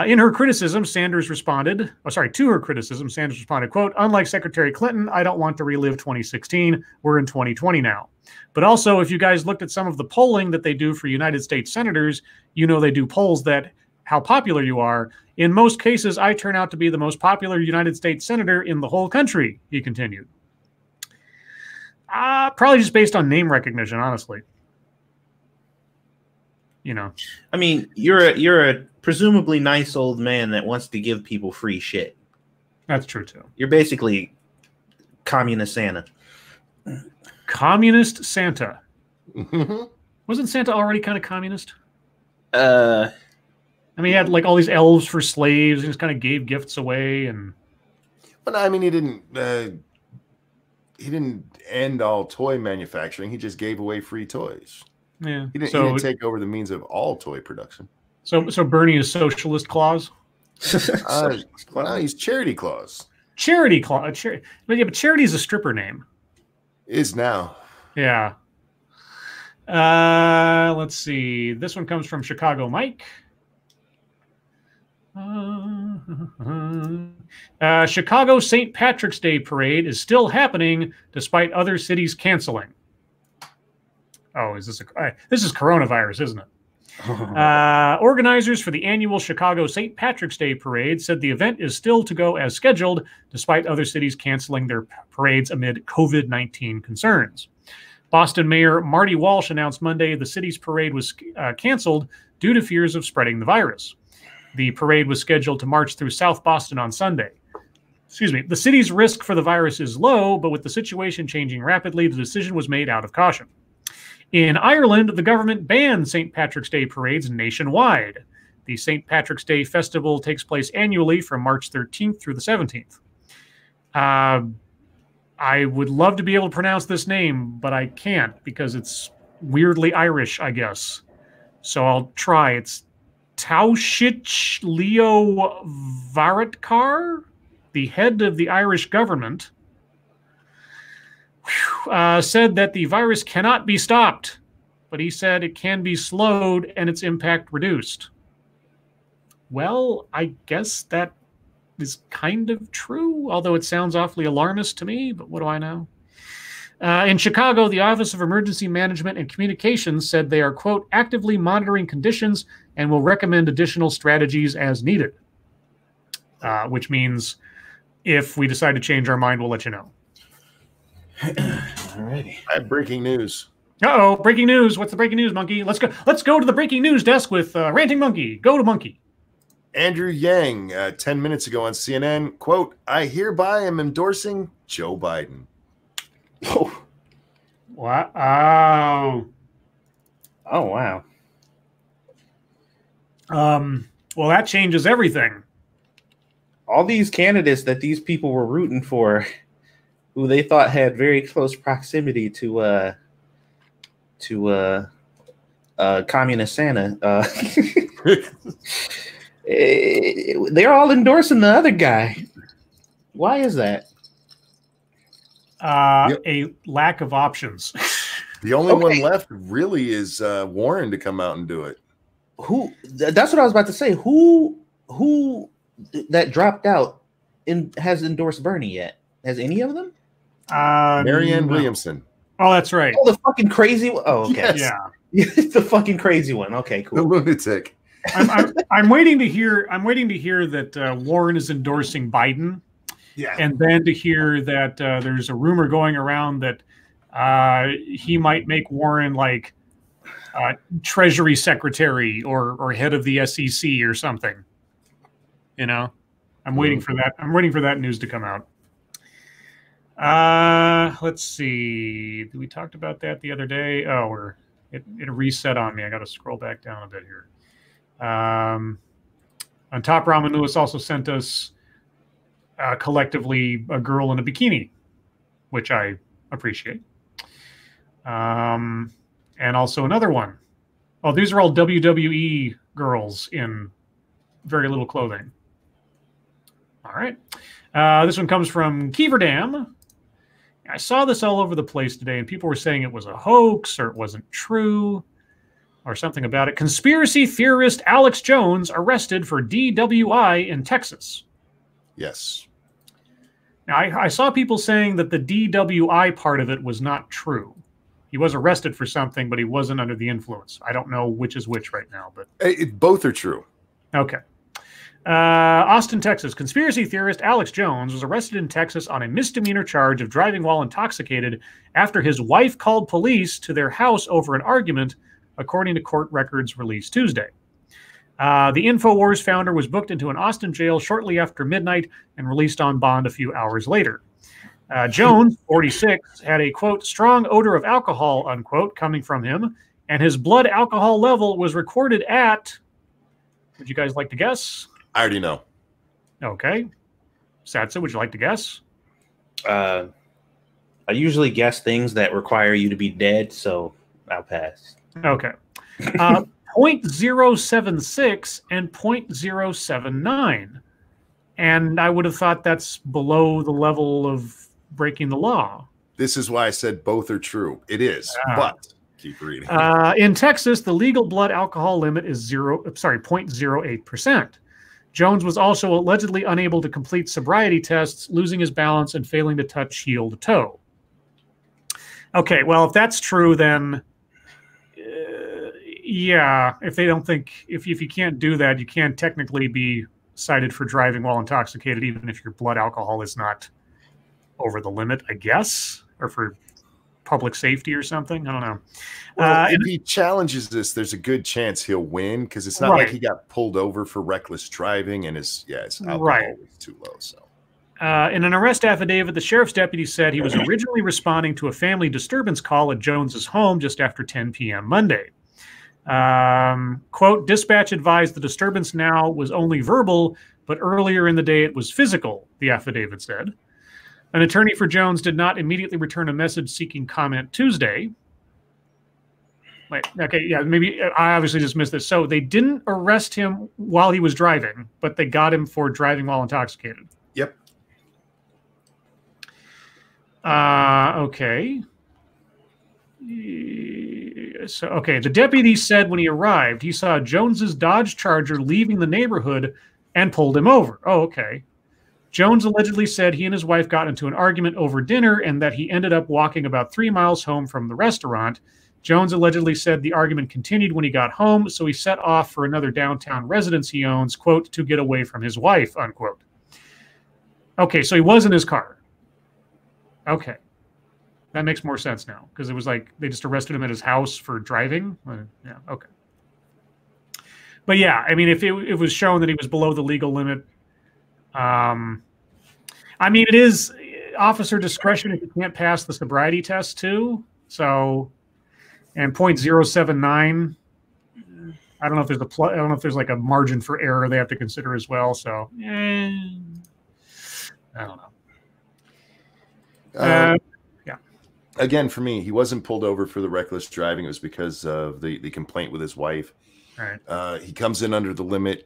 In her criticism, Sanders responded, quote, unlike Secretary Clinton, I don't want to relive 2016. We're in 2020 now. But also, if you guys looked at some of the polling that they do for United States senators, they do polls that how popular you are. In most cases, I turn out to be the most popular United States senator in the whole country, he continued. Probably just based on name recognition, honestly. I mean, you're a presumably nice old man that wants to give people free shit. That's true too. You're basically communist Santa. Communist Santa. Wasn't Santa already kind of communist? I mean, he had like all these elves for slaves, and just kind of gave gifts away, and. But I mean, he didn't end all toy manufacturing. He just gave away free toys. Yeah. He didn't take over the means of all toy production. So Bernie is Socialist Claus? No, he's Charity Claus. Charity Claus. But Charity is a stripper name. Is now. Yeah. Let's see. This one comes from Chicago Mike. Chicago St. Patrick's Day Parade is still happening despite other cities canceling. Oh, this is coronavirus, isn't it? Organizers for the annual Chicago St. Patrick's Day Parade said the event is still to go as scheduled, despite other cities canceling their parades amid COVID-19 concerns. Boston Mayor Marty Walsh announced Monday the city's parade was canceled due to fears of spreading the virus. The parade was scheduled to march through South Boston on Sunday. Excuse me. The city's risk for the virus is low, but with the situation changing rapidly, the decision was made out of caution. In Ireland, the government banned St. Patrick's Day parades nationwide. The St. Patrick's Day festival takes place annually from March 13th through the 17th. I would love to be able to pronounce this name, but I can't because it's weirdly Irish, I guess. So I'll try. It's Taoiseach Leo Varadkar, the head of the Irish government, said that the virus cannot be stopped, but he said it can be slowed and its impact reduced. Well, I guess that is kind of true, although it sounds awfully alarmist to me, but what do I know? In Chicago, the Office of Emergency Management and Communications said they are, quote, actively monitoring conditions and will recommend additional strategies as needed, which means if we decide to change our mind, we'll let you know. Alrighty. I have breaking news. Uh-oh, breaking news. What's the breaking news, Monkey? Let's go to the breaking news desk with Ranting Monkey. Go to Monkey. Andrew Yang, 10 minutes ago on CNN, quote, I hereby am endorsing Joe Biden. Oh. Wow. Oh, wow. Well, that changes everything. All these candidates that these people were rooting for, who they thought had very close proximity to communist Santa, they're all endorsing the other guy. Why is that? A lack of options. The only one left really is Warren to come out and do it. Who? That's what I was about to say. Who that dropped out has endorsed Bernie yet? Has any of them? Marianne Williamson. Oh, that's right. Oh, the fucking crazy one. Oh, okay. Yes. Yeah. The fucking crazy one. Okay, cool. The lunatic. I'm waiting to hear that Warren is endorsing Biden. Yeah. And then to hear that there's a rumor going around that he might make Warren like Treasury Secretary or head of the SEC or something. You know, I'm waiting for that. I'm waiting for that news to come out. Let's see. We talked about that the other day. Oh, it reset on me. I got to scroll back down a bit here. On top, Ramen Lewis also sent us collectively a girl in a bikini, which I appreciate. And also another one. Oh, these are all WWE girls in very little clothing. All right. This one comes from Keeverdam. I saw this all over the place today, and people were saying it was a hoax or it wasn't true or something about it. Conspiracy theorist Alex Jones arrested for DWI in Texas. Yes. Now, I saw people saying that the DWI part of it was not true. He was arrested for something, but he wasn't under the influence. I don't know which is which right now, but both are true. Okay. Austin, Texas. Conspiracy theorist Alex Jones was arrested in Texas on a misdemeanor charge of driving while intoxicated after his wife called police to their house over an argument, according to court records released Tuesday. The InfoWars founder was booked into an Austin jail shortly after midnight and released on bond a few hours later. Jones, 46, had a, quote, strong odor of alcohol, unquote, coming from him, and his blood alcohol level was recorded at, would you guys like to guess? I already know. Okay. Satsu, would you like to guess? I usually guess things that require you to be dead, so I'll pass. Okay. 0.076 and 0.079. And I would have thought that's below the level of breaking the law. This is why I said both are true. It is, but keep reading. In Texas, the legal blood alcohol limit is 0.08%. Jones was also allegedly unable to complete sobriety tests, losing his balance and failing to touch heel to toe. Okay, well, if that's true, then yeah, if they don't think, if you can't do that, you can't technically be cited for driving while intoxicated, even if your blood alcohol is not over the limit, I guess, or for public safety or something. I don't know. Well, if he challenges this, there's a good chance he'll win because it's not like he got pulled over for reckless driving and his alcohol was too low. So, in an arrest affidavit, the sheriff's deputy said he was originally responding to a family disturbance call at Jones's home just after 10 p.m. Monday. Quote, dispatch advised the disturbance now was only verbal, but earlier in the day it was physical, the affidavit said. An attorney for Jones did not immediately return a message seeking comment Tuesday. Wait, okay, yeah, maybe I obviously just missed this. So they didn't arrest him while he was driving, but they got him for driving while intoxicated. Yep. Okay. So, okay, the deputy said when he arrived, he saw Jones's Dodge Charger leaving the neighborhood and pulled him over. Oh, okay. Jones allegedly said he and his wife got into an argument over dinner and that he ended up walking about 3 miles home from the restaurant. Jones allegedly said the argument continued when he got home, so he set off for another downtown residence he owns, quote, to get away from his wife, unquote. Okay, so he was in his car. Okay. That makes more sense now, because it was like they just arrested him at his house for driving. Yeah, okay. But yeah, I mean, if it was shown that he was below the legal limit, I mean, it is officer discretion if you can't pass the sobriety test too. So, and 0.079, I don't know if there's I don't know if there's like a margin for error they have to consider as well. So, I don't know. Again, for me, he wasn't pulled over for the reckless driving. It was because of the complaint with his wife. Right. He comes in under the limit.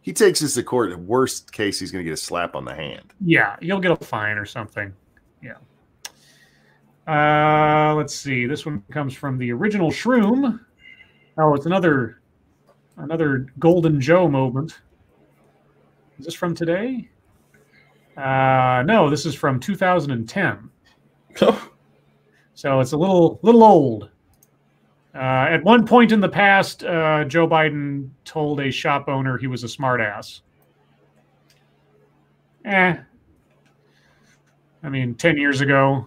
He takes this to court. In worst case, he's going to get a slap on the hand. Yeah, you'll get a fine or something. Yeah. Let's see. This one comes from the original Shroom. Oh, it's another Golden Joe moment. Is this from today? No, this is from 2010. So it's a little old. At one point in the past, Joe Biden told a shop owner he was a smartass. I mean, 10 years ago.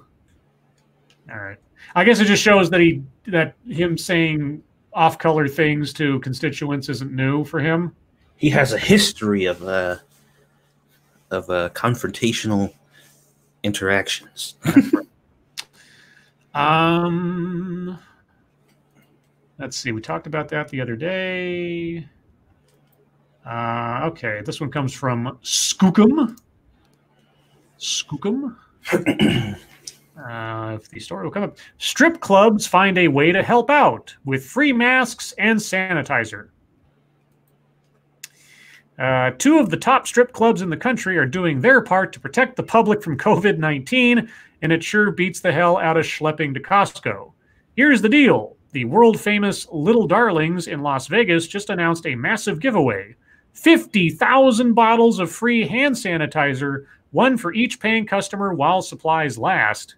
All right. I guess it just shows that him saying off-color things to constituents isn't new for him. He has a history of confrontational interactions. Let's see. We talked about that the other day. Okay, this one comes from Skookum. If the story will come up. Strip clubs find a way to help out with free masks and sanitizer. 2 of the top strip clubs in the country are doing their part to protect the public from COVID-19, and it sure beats the hell out of schlepping to Costco. Here's the deal. The world-famous Little Darlings in Las Vegas just announced a massive giveaway. 50,000 bottles of free hand sanitizer, one for each paying customer while supplies last.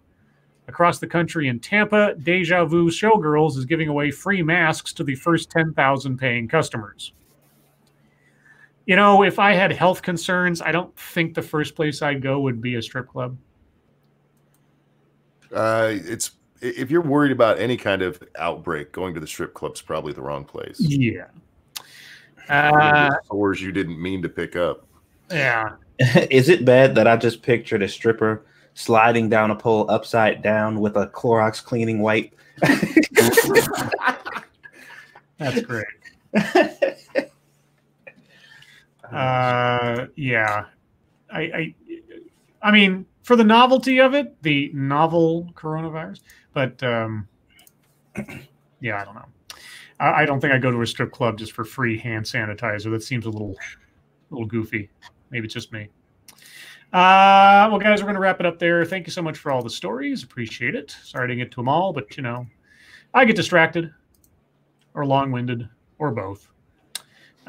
Across the country in Tampa, Deja Vu Showgirls is giving away free masks to the first 10,000 paying customers. You know, if I had health concerns, I don't think the first place I'd go would be a strip club. It's if you're worried about any kind of outbreak, going to the strip club's probably the wrong place. Yeah. Sores you didn't mean to pick up. Yeah. Is it bad that I just pictured a stripper sliding down a pole upside down with a Clorox cleaning wipe? That's great. Yeah. I mean, for the novelty of it, the novel coronavirus, but yeah, I don't know. I don't think I'd go to a strip club just for free hand sanitizer. That seems a little goofy. Maybe it's just me. Well, guys, we're going to wrap it up there. Thank you so much for all the stories. Appreciate it. Sorry I didn't get to them all, but, you know, I get distracted or long-winded or both.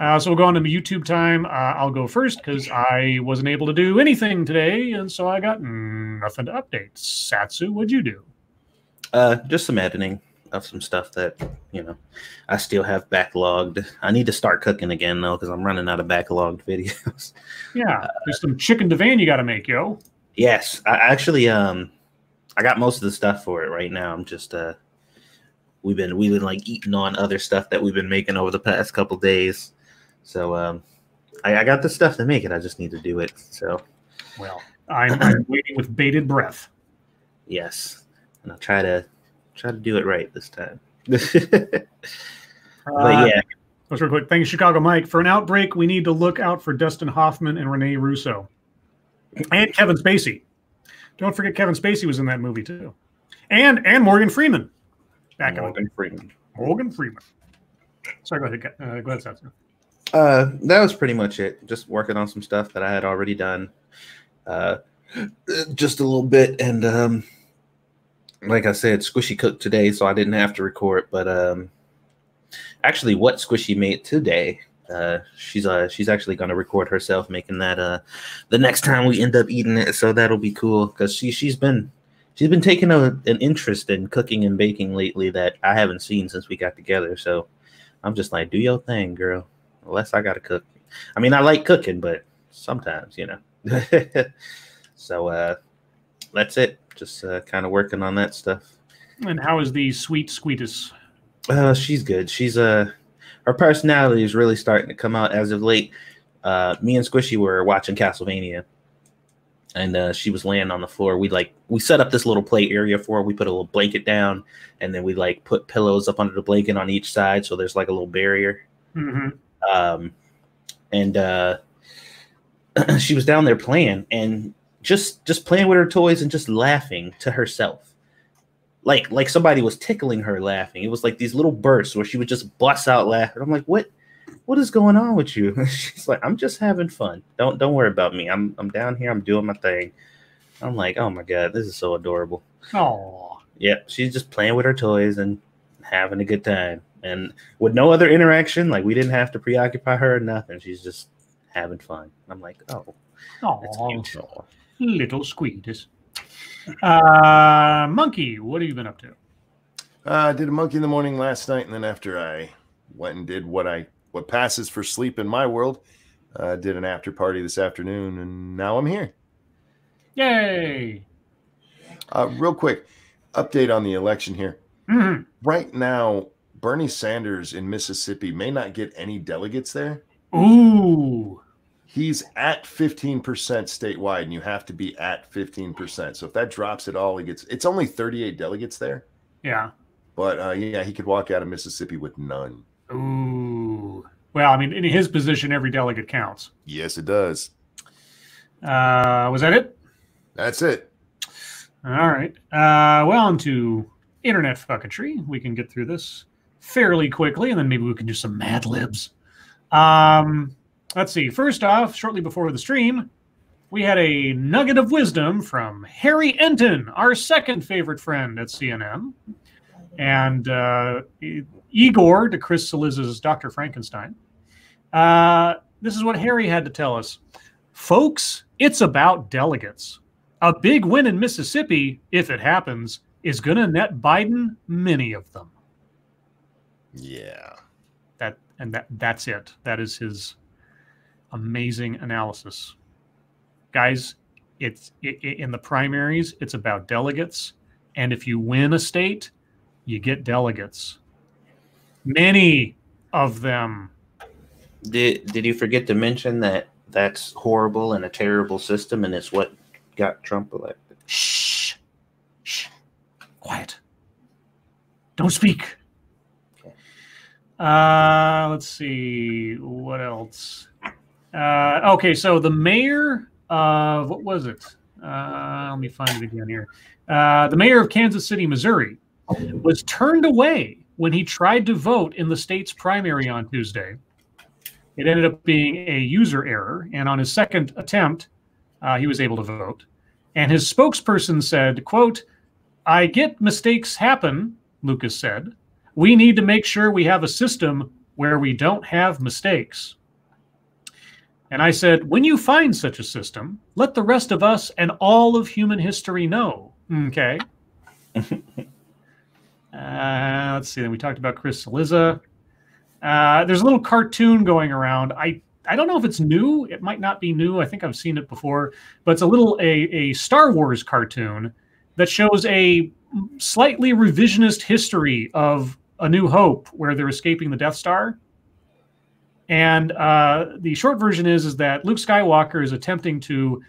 So we'll go on to YouTube time. I'll go first because I wasn't able to do anything today, and so I got nothing to update. Satsu, what'd you do? Just some editing of some stuff that, I still have backlogged. I need to start cooking again, though, because I'm running out of backlogged videos. Yeah, there's some chicken divan you got to make, yo. Yes, I actually, I got most of the stuff for it right now. I'm just, we've been like eating on other stuff that we've been making over the past couple days. So, I got the stuff to make it. I just need to do it. So, well, I'm waiting with bated breath. Yes, and I'll try to do it right this time. But yeah, let's real quick. Thank you, Chicago Mike. For an outbreak, we need to look out for Dustin Hoffman and Rene Russo, and Kevin Spacey. Don't forget Kevin Spacey was in that movie too, and Morgan Freeman. Morgan Freeman. Sorry, go ahead. Go ahead, Satsu. That was pretty much it. Just working on some stuff that I had already done, just a little bit. And like I said, Squishy cooked today, so I didn't have to record. But actually, what Squishy made today, she's actually going to record herself making that the next time we end up eating it. So that'll be cool because she's been taking an interest in cooking and baking lately that I haven't seen since we got together. So I'm just like, do your thing, girl. Unless I got to cook. I mean, I like cooking, but sometimes, So that's it. Just kind of working on that stuff. And how is the sweet Squeetus? She's good. She's her personality is really starting to come out as of late. Me and Squishy were watching Castlevania, and she was laying on the floor. We set up this little play area for her. We put a little blanket down, and then we put pillows up under the blanket on each side, so there's like a little barrier. Mm-hmm. And she was down there playing and just playing with her toys and just laughing to herself. Like somebody was tickling her laughing. It was like these little bursts where she would just bust out laughing. I'm like, what is going on with you? She's like, I'm just having fun. Don't worry about me. I'm down here. I'm doing my thing. I'm like, oh my God, this is so adorable. Oh, yeah. She's just playing with her toys and having a good time. And with no other interaction, we didn't have to preoccupy her or nothing. She's just having fun. I'm like, oh, that's cute. Little Squeetus. Monkey, what have you been up to? I did a monkey in the morning last night, and then after I went and did what passes for sleep in my world, did an after party this afternoon, and now I'm here. Yay! Real quick, update on the election here. Mm-hmm. Right now, Bernie Sanders in Mississippi may not get any delegates there. Ooh. He's at 15% statewide, and you have to be at 15%. So if that drops at all, it's only 38 delegates there. Yeah. But yeah, he could walk out of Mississippi with none. Ooh. Well, I mean, in his position, every delegate counts. Yes, it does. Was that it? That's it. All right. Well, on to internet fucketry. We can get through this fairly quickly, and then maybe we can do some Mad Libs. Let's see. First off, shortly before the stream, we had a nugget of wisdom from Harry Enton, our second favorite friend at CNN, and Igor to Chris Saliz's Dr. Frankenstein. This is what Harry had to tell us. Folks, it's about delegates. A big win in Mississippi, if it happens, is going to net Biden many of them. Yeah. That's it. That is his amazing analysis. Guys, it's in the primaries, it's about delegates. And if you win a state, you get delegates. Many of them. Did you forget to mention that that's horrible and a terrible system, and it's what got Trump elected? Shh. Quiet. Don't speak. Okay. Let's see. What else? Okay, so the mayor of, what was it? Let me find it again here. The mayor of Kansas City, Missouri, was turned away when he tried to vote in the state's primary on Tuesday. It ended up being a user error, and on his second attempt, he was able to vote. And his spokesperson said, quote, "I get mistakes happen," Lucas said. "We need to make sure we have a system where we don't have mistakes. And I said, when you find such a system, let the rest of us and all of human history know. Okay. Let's see. Then we talked about Chris Saliza. There's a little cartoon going around. I don't know if it's new. It might not be new. I think I've seen it before. But it's a Star Wars cartoon that shows a slightly revisionist history of A New Hope, where they're escaping the Death Star. And the short version is that Luke Skywalker is attempting to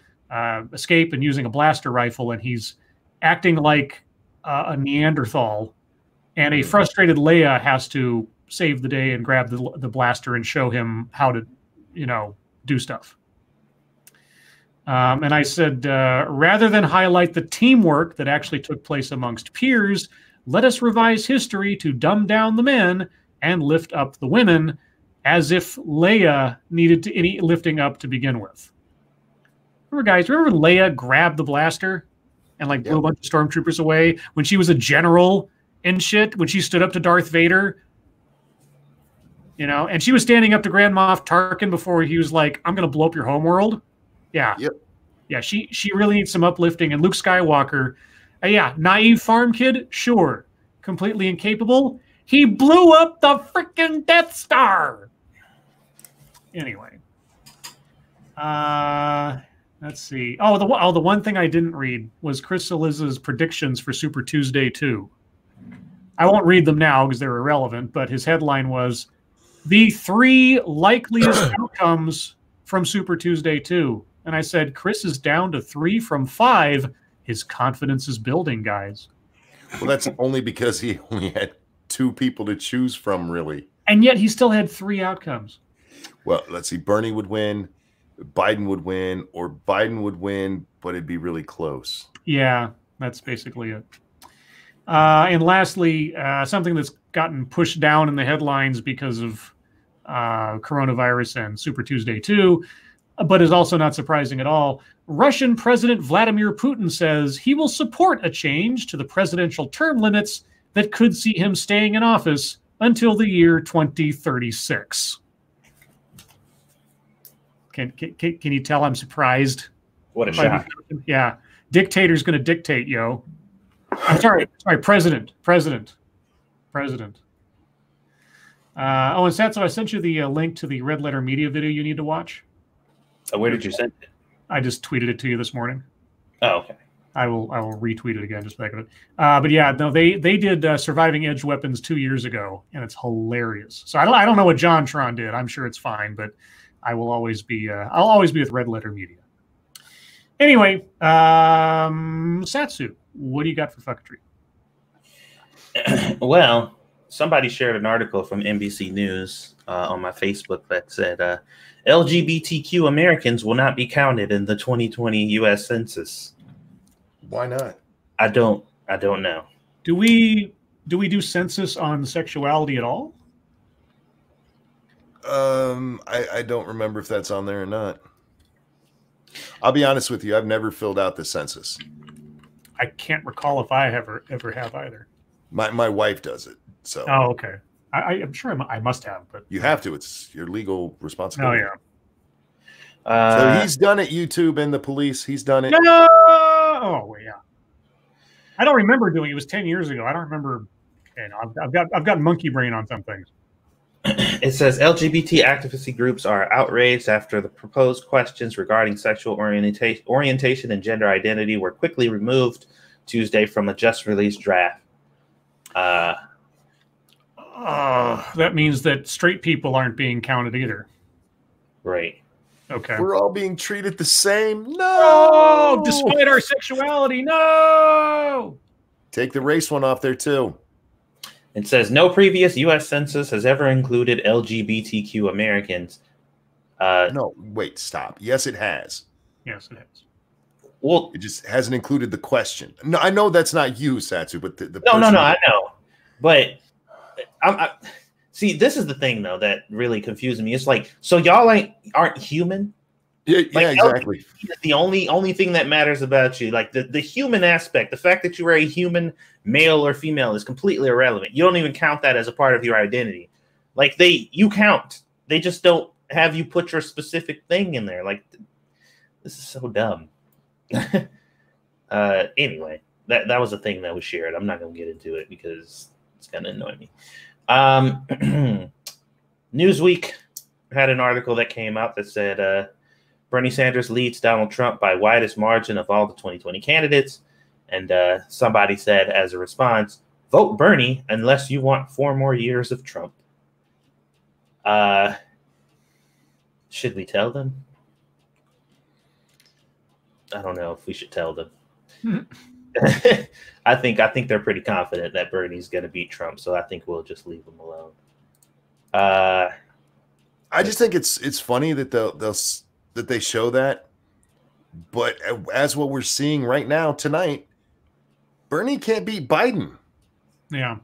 escape and using a blaster rifle, and he's acting like a Neanderthal. And a frustrated Leia has to save the day and grab the blaster and show him how to, do stuff. And I said, rather than highlight the teamwork that actually took place amongst peers, let us revise history to dumb down the men and lift up the women, as if Leia needed any lifting up to begin with. Remember Leia grabbed the blaster and blew a bunch of stormtroopers away when she was a general and shit, when she stood up to Darth Vader, and she was standing up to Grand Moff Tarkin before he was like, I'm going to blow up your homeworld. Yeah. Yep. Yeah, she really needs some uplifting. And Luke Skywalker, naive farm kid, sure. Completely incapable. He blew up the freaking Death Star. Anyway. Let's see. The one thing I didn't read was Chris Saliza's predictions for Super Tuesday 2. I won't read them now because they're irrelevant, but his headline was, the 3 likeliest outcomes from Super Tuesday 2. And I said, Chris is down to 3 from 5. His confidence is building, guys. Well, that's only because he only had 2 people to choose from, really. And yet he still had 3 outcomes. Well, let's see. Bernie would win, Biden would win, or Biden would win, but it'd be really close. Yeah, that's basically it. And lastly, something that's gotten pushed down in the headlines because of coronavirus and Super Tuesday 2, but is also not surprising at all. Russian President Vladimir Putin says he will support a change to the presidential term limits that could see him staying in office until the year 2036. Can you tell I'm surprised? What a shock. Yeah. Dictator's going to dictate, yo. I'm sorry, president. And Satsu, I sent you the link to the Red Letter Media video you need to watch. Where did you send it? I just tweeted it to you this morning. Oh, okay. I will retweet it again just for the heck of it. But yeah, no, they did Surviving Edge Weapons 2 years ago, and it's hilarious. So I don't know what JonTron did. I'm sure it's fine, but I will always be I'll always be with Red Letter Media. Anyway, Satsu, what do you got for fucketry? Well, somebody shared an article from NBC News on my Facebook that said LGBTQ Americans will not be counted in the 2020 U.S. Census. Why not? I don't know. Do we do census on sexuality at all? I don't remember if that's on there or not. I'll be honest with you. I've never filled out the census. I can't recall if I ever have either. My wife does it. So. Oh, okay. I'm sure I must have, but you have to. It's your legal responsibility. Oh yeah. So he's done it. YouTube and the police. He's done it. No. Oh well, yeah. I don't remember doing it. It was 10 years ago. I don't remember. I've got monkey brain on some things. It says LGBT activism groups are outraged after the proposed questions regarding sexual orientation and gender identity were quickly removed Tuesday from a just released draft. That means that straight people aren't being counted either. Right. Okay. We're all being treated the same. No. Oh, despite our sexuality. No. Take the race one off there too. It says no previous U.S. census has ever included LGBTQ Americans. No, wait, stop. Yes, it has. Yes, it has. Well, it just hasn't included the question. No, I know that's not you, Satsu, but the no, I know. But see, this is the thing though that really confuses me. It's like, so y'all aren't human. Yeah, exactly. Is the only thing that matters about you, like the human aspect, the fact that you are a human, male or female, is completely irrelevant. You don't even count that as a part of your identity. Like you count. They just don't have you put your specific thing in there. Like, this is so dumb. Anyway, that was a thing that was shared. I'm not gonna get into it because it's gonna annoy me. Newsweek had an article that came out that said Bernie Sanders leads Donald Trump by widest margin of all the 2020 candidates. And somebody said as a response, vote Bernie unless you want 4 more years of Trump. Should we tell them? I don't know if we should tell them. I think they're pretty confident that Bernie's going to beat Trump, so I think we'll just leave them alone. I just think it's funny that that they show that, but as what we're seeing right now tonight, Bernie can't beat Biden. Yeah.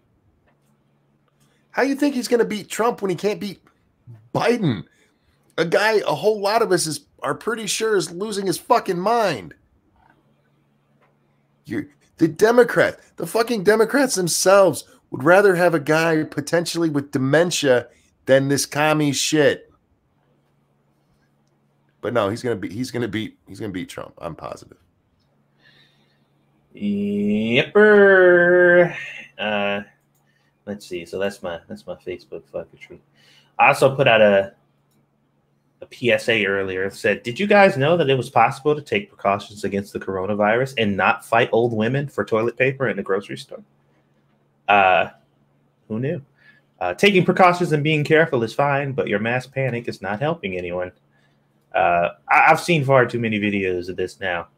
How you think he's going to beat Trump when he can't beat Biden? A guy a whole lot of us are pretty sure is losing his fucking mind. The fucking Democrats themselves would rather have a guy potentially with dementia than this commie shit. But no, he's gonna beat Trump. I'm positive. Yepper. Let's see. So that's my Facebook fucketry. I also put out a PSA earlier. It said, did you guys know that it was possible to take precautions against the coronavirus and not fight old women for toilet paper in the grocery store? Who knew? Taking precautions and being careful is fine, but your mass panic is not helping anyone. I've seen far too many videos of this now.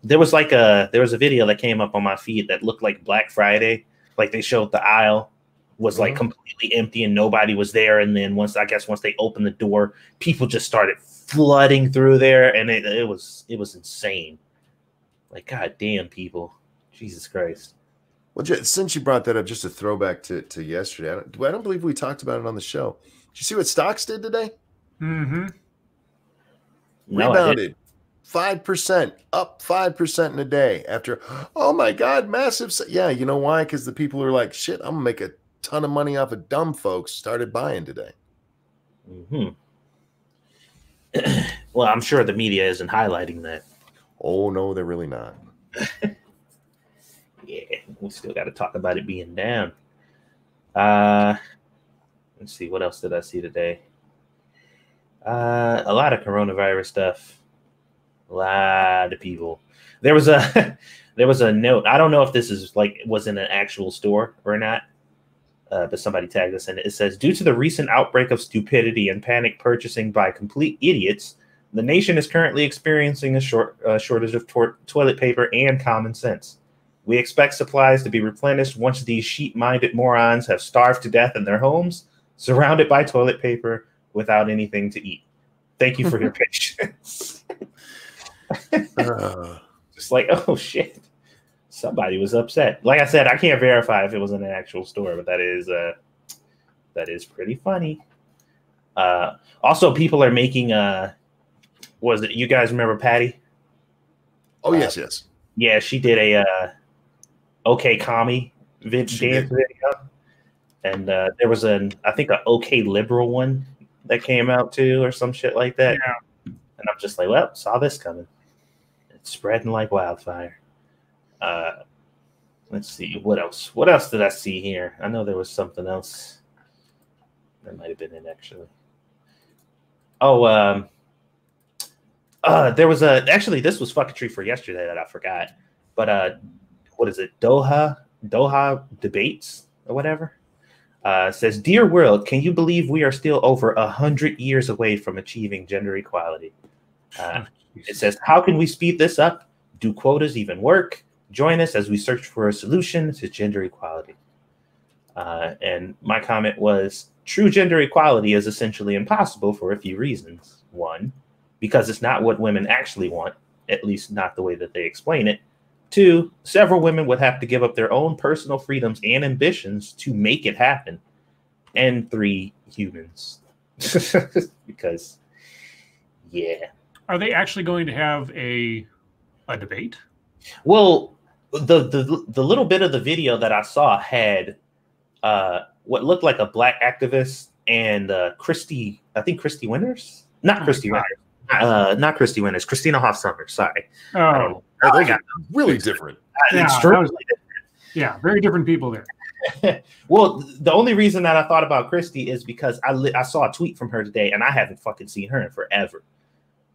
There was a video that came up on my feed that looked like Black Friday. Like they showed the aisle was like completely empty and nobody was there. And then once they opened the door, people just started flooding through there. And it was insane. Like, God damn, people. Jesus Christ. Well, since you brought that up, just a throwback to yesterday. I don't believe we talked about it on the show. Did you see what stocks did today? Mm-hmm. No, rebounded 5%, up 5% in a day after, oh my God, massive. Yeah, you know why? Because the people are like, shit, I'm going to make a ton of money off of dumb folks started buying today. Mm-hmm. Well, I'm sure the media isn't highlighting that. Oh, no, they're really not. Yeah, we still got to talk about it being down. Let's see, what else did I see today? A lot of coronavirus stuff. A lot of people. There was a note. I don't know if this was in an actual store or not, but somebody tagged us in it. It says, due to the recent outbreak of stupidity and panic purchasing by complete idiots, the nation is currently experiencing a shortage of toilet paper and common sense. We expect supplies to be replenished once these sheep-minded morons have starved to death in their homes, surrounded by toilet paper, without anything to eat. Thank you for your patience. Just like, oh shit, somebody was upset. Like I said, I can't verify if it was in an actual store, but that is pretty funny. Also, people are making was it, you guys remember Patty? Oh yes. Yeah, she did a OK Commie dance video, and there was I think an OK Liberal one that came out too, or some shit like that. Yeah. And I'm just like, well, saw this coming. It's spreading like wildfire. Let's see, what else? What else did I see here? I know there was something else. That might have been it actually. Oh, there was actually this was fucketry for yesterday that I forgot. But what is it? Doha debates or whatever. Says, dear world, can you believe we are still over 100 years away from achieving gender equality? It says, how can we speed this up? Do quotas even work? Join us as we search for a solution to gender equality. And my comment was, true gender equality is essentially impossible for a few reasons. One, because it's not what women actually want, at least not the way that they explain it. Two, several women would have to give up their own personal freedoms and ambitions to make it happen. And three, humans. Because, yeah. Are they actually going to have a debate? Well, the little bit of the video that I saw had what looked like a black activist and Christy Winters, not Christy Winters, not Christy Winters, Christina Hoff Summers. Sorry. Oh, those are really different. Yeah, very different people there. Well, the only reason that I thought about Christy is because I saw a tweet from her today, and I haven't fucking seen her in forever.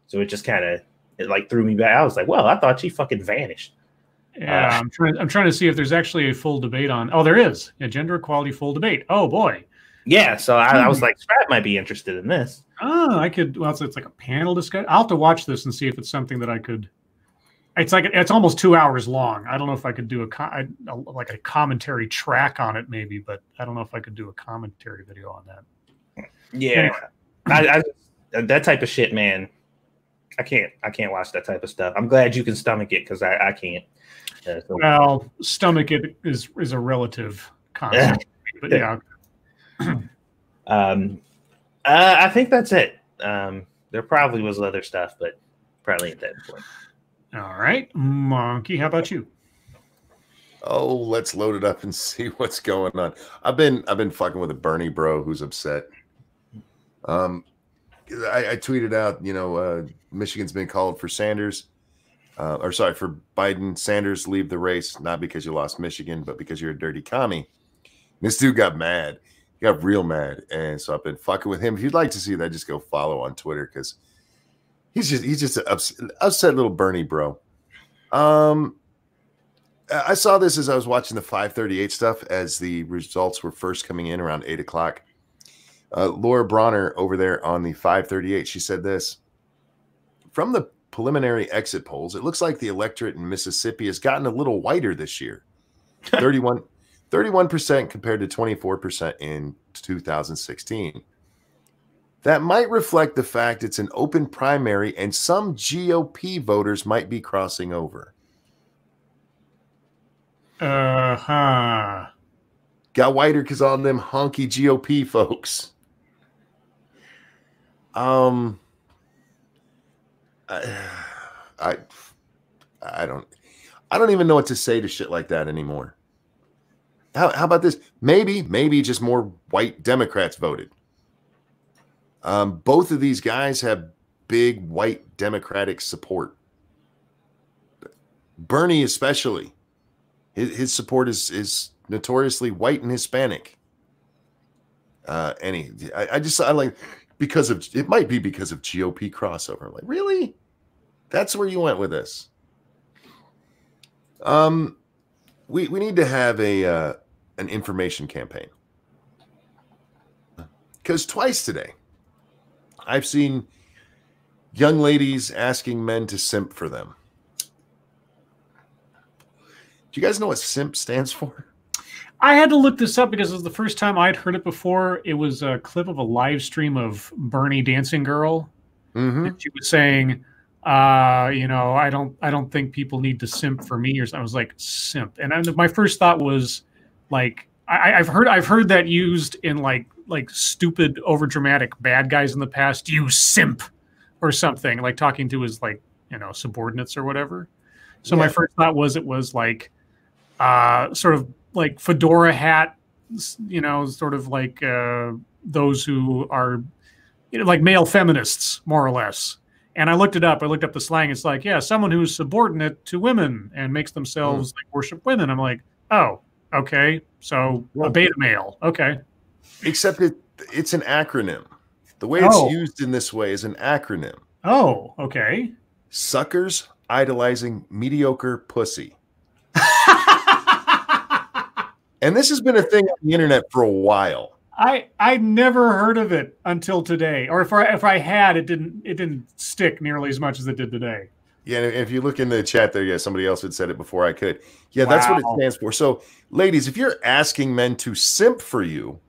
So it just kind of like threw me back. I was like, well, I thought she fucking vanished. Yeah, I'm trying to see if there's actually a full debate on. Oh, there is a gender equality full debate. Oh boy. Yeah, so I was like, Scribe might be interested in this. Oh, I could. Well, it's like a panel discussion. I'll have to watch this and see if it's something that I could. It's almost 2 hours long. I don't know if I could do like a commentary track on it, maybe, but I don't know if I could do a commentary video on that. Yeah, anyway. I that type of shit, man. I can't watch that type of stuff. I'm glad you can stomach it because I can't. Well, stomach it is a relative concept, but yeah. I think that's it. There probably was other stuff, but probably at that point. All right, Monkey, how about you? Oh, let's load it up and see what's going on. I've been fucking with a Bernie bro who's upset. I tweeted out, Michigan's been called for Sanders, for Biden. Sanders, leave the race, not because you lost Michigan, but because you're a dirty commie. This dude got mad. He got real mad, and so I've been fucking with him. If you'd like to see that, just go follow on Twitter because he's just an upset little Bernie bro. I saw this as I was watching the 538 stuff as the results were first coming in around 8 o'clock. Laura Bronner over there on the 538, she said this. From the preliminary exit polls, it looks like the electorate in Mississippi has gotten a little whiter this year. 31% compared to 24% in 2016. That might reflect the fact it's an open primary and some GOP voters might be crossing over. Uh-huh. Got whiter because all them honky GOP folks. I don't even know what to say to shit like that anymore. How about this? Maybe just more white Democrats voted. Both of these guys have big white Democratic support. Bernie especially. His support is notoriously white and Hispanic. I like it might be because of GOP crossover. I'm like, really? That's where you went with this. We need to have an information campaign. Because twice today, I've seen young ladies asking men to simp for them. Do you guys know what simp stands for? I had to look this up because it was the first time I'd heard it before. It was a clip of a live stream of Bernie Dancing Girl. Mm-hmm. And she was saying, I don't think people need to simp for me. Or something. I was like, simp. And my first thought was like, I've heard that used in like stupid, overdramatic bad guys in the past. You simp or something, like talking to his subordinates or whatever. So my first thought was it was like sort of like fedora hat, sort of like those who are like male feminists, more or less. And I looked it up. I looked up the slang. It's like, yeah, someone who's subordinate to women and makes themselves like worship women. I'm like, oh, okay. So a beta male. Okay. Except it's an acronym. The way it's used in this way is an acronym. Oh, okay. Suckers idolizing mediocre pussy. And this has been a thing on the internet for a while. I never heard of it until today, or if I had, it didn't stick nearly as much as it did today. Yeah, if you look in the chat there, yeah, somebody else had said it before I could. Yeah, wow. That's what it stands for. So, ladies, if you're asking men to simp for you,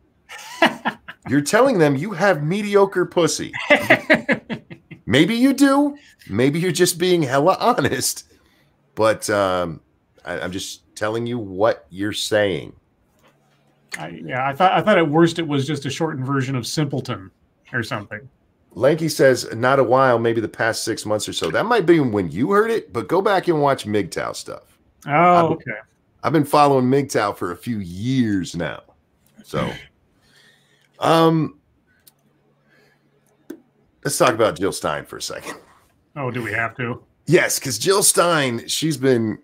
you're telling them you have mediocre pussy. Maybe you do. Maybe you're just being hella honest. But I'm just telling you what you're saying. I thought at worst it was just a shortened version of simpleton or something. Lanky says, not a while, maybe the past 6 months or so. That might be when you heard it, but go back and watch MGTOW stuff. Oh, okay. I've been following MGTOW for a few years now. So, let's talk about Jill Stein for a second. Oh, do we have to? Yes, because Jill Stein, she's been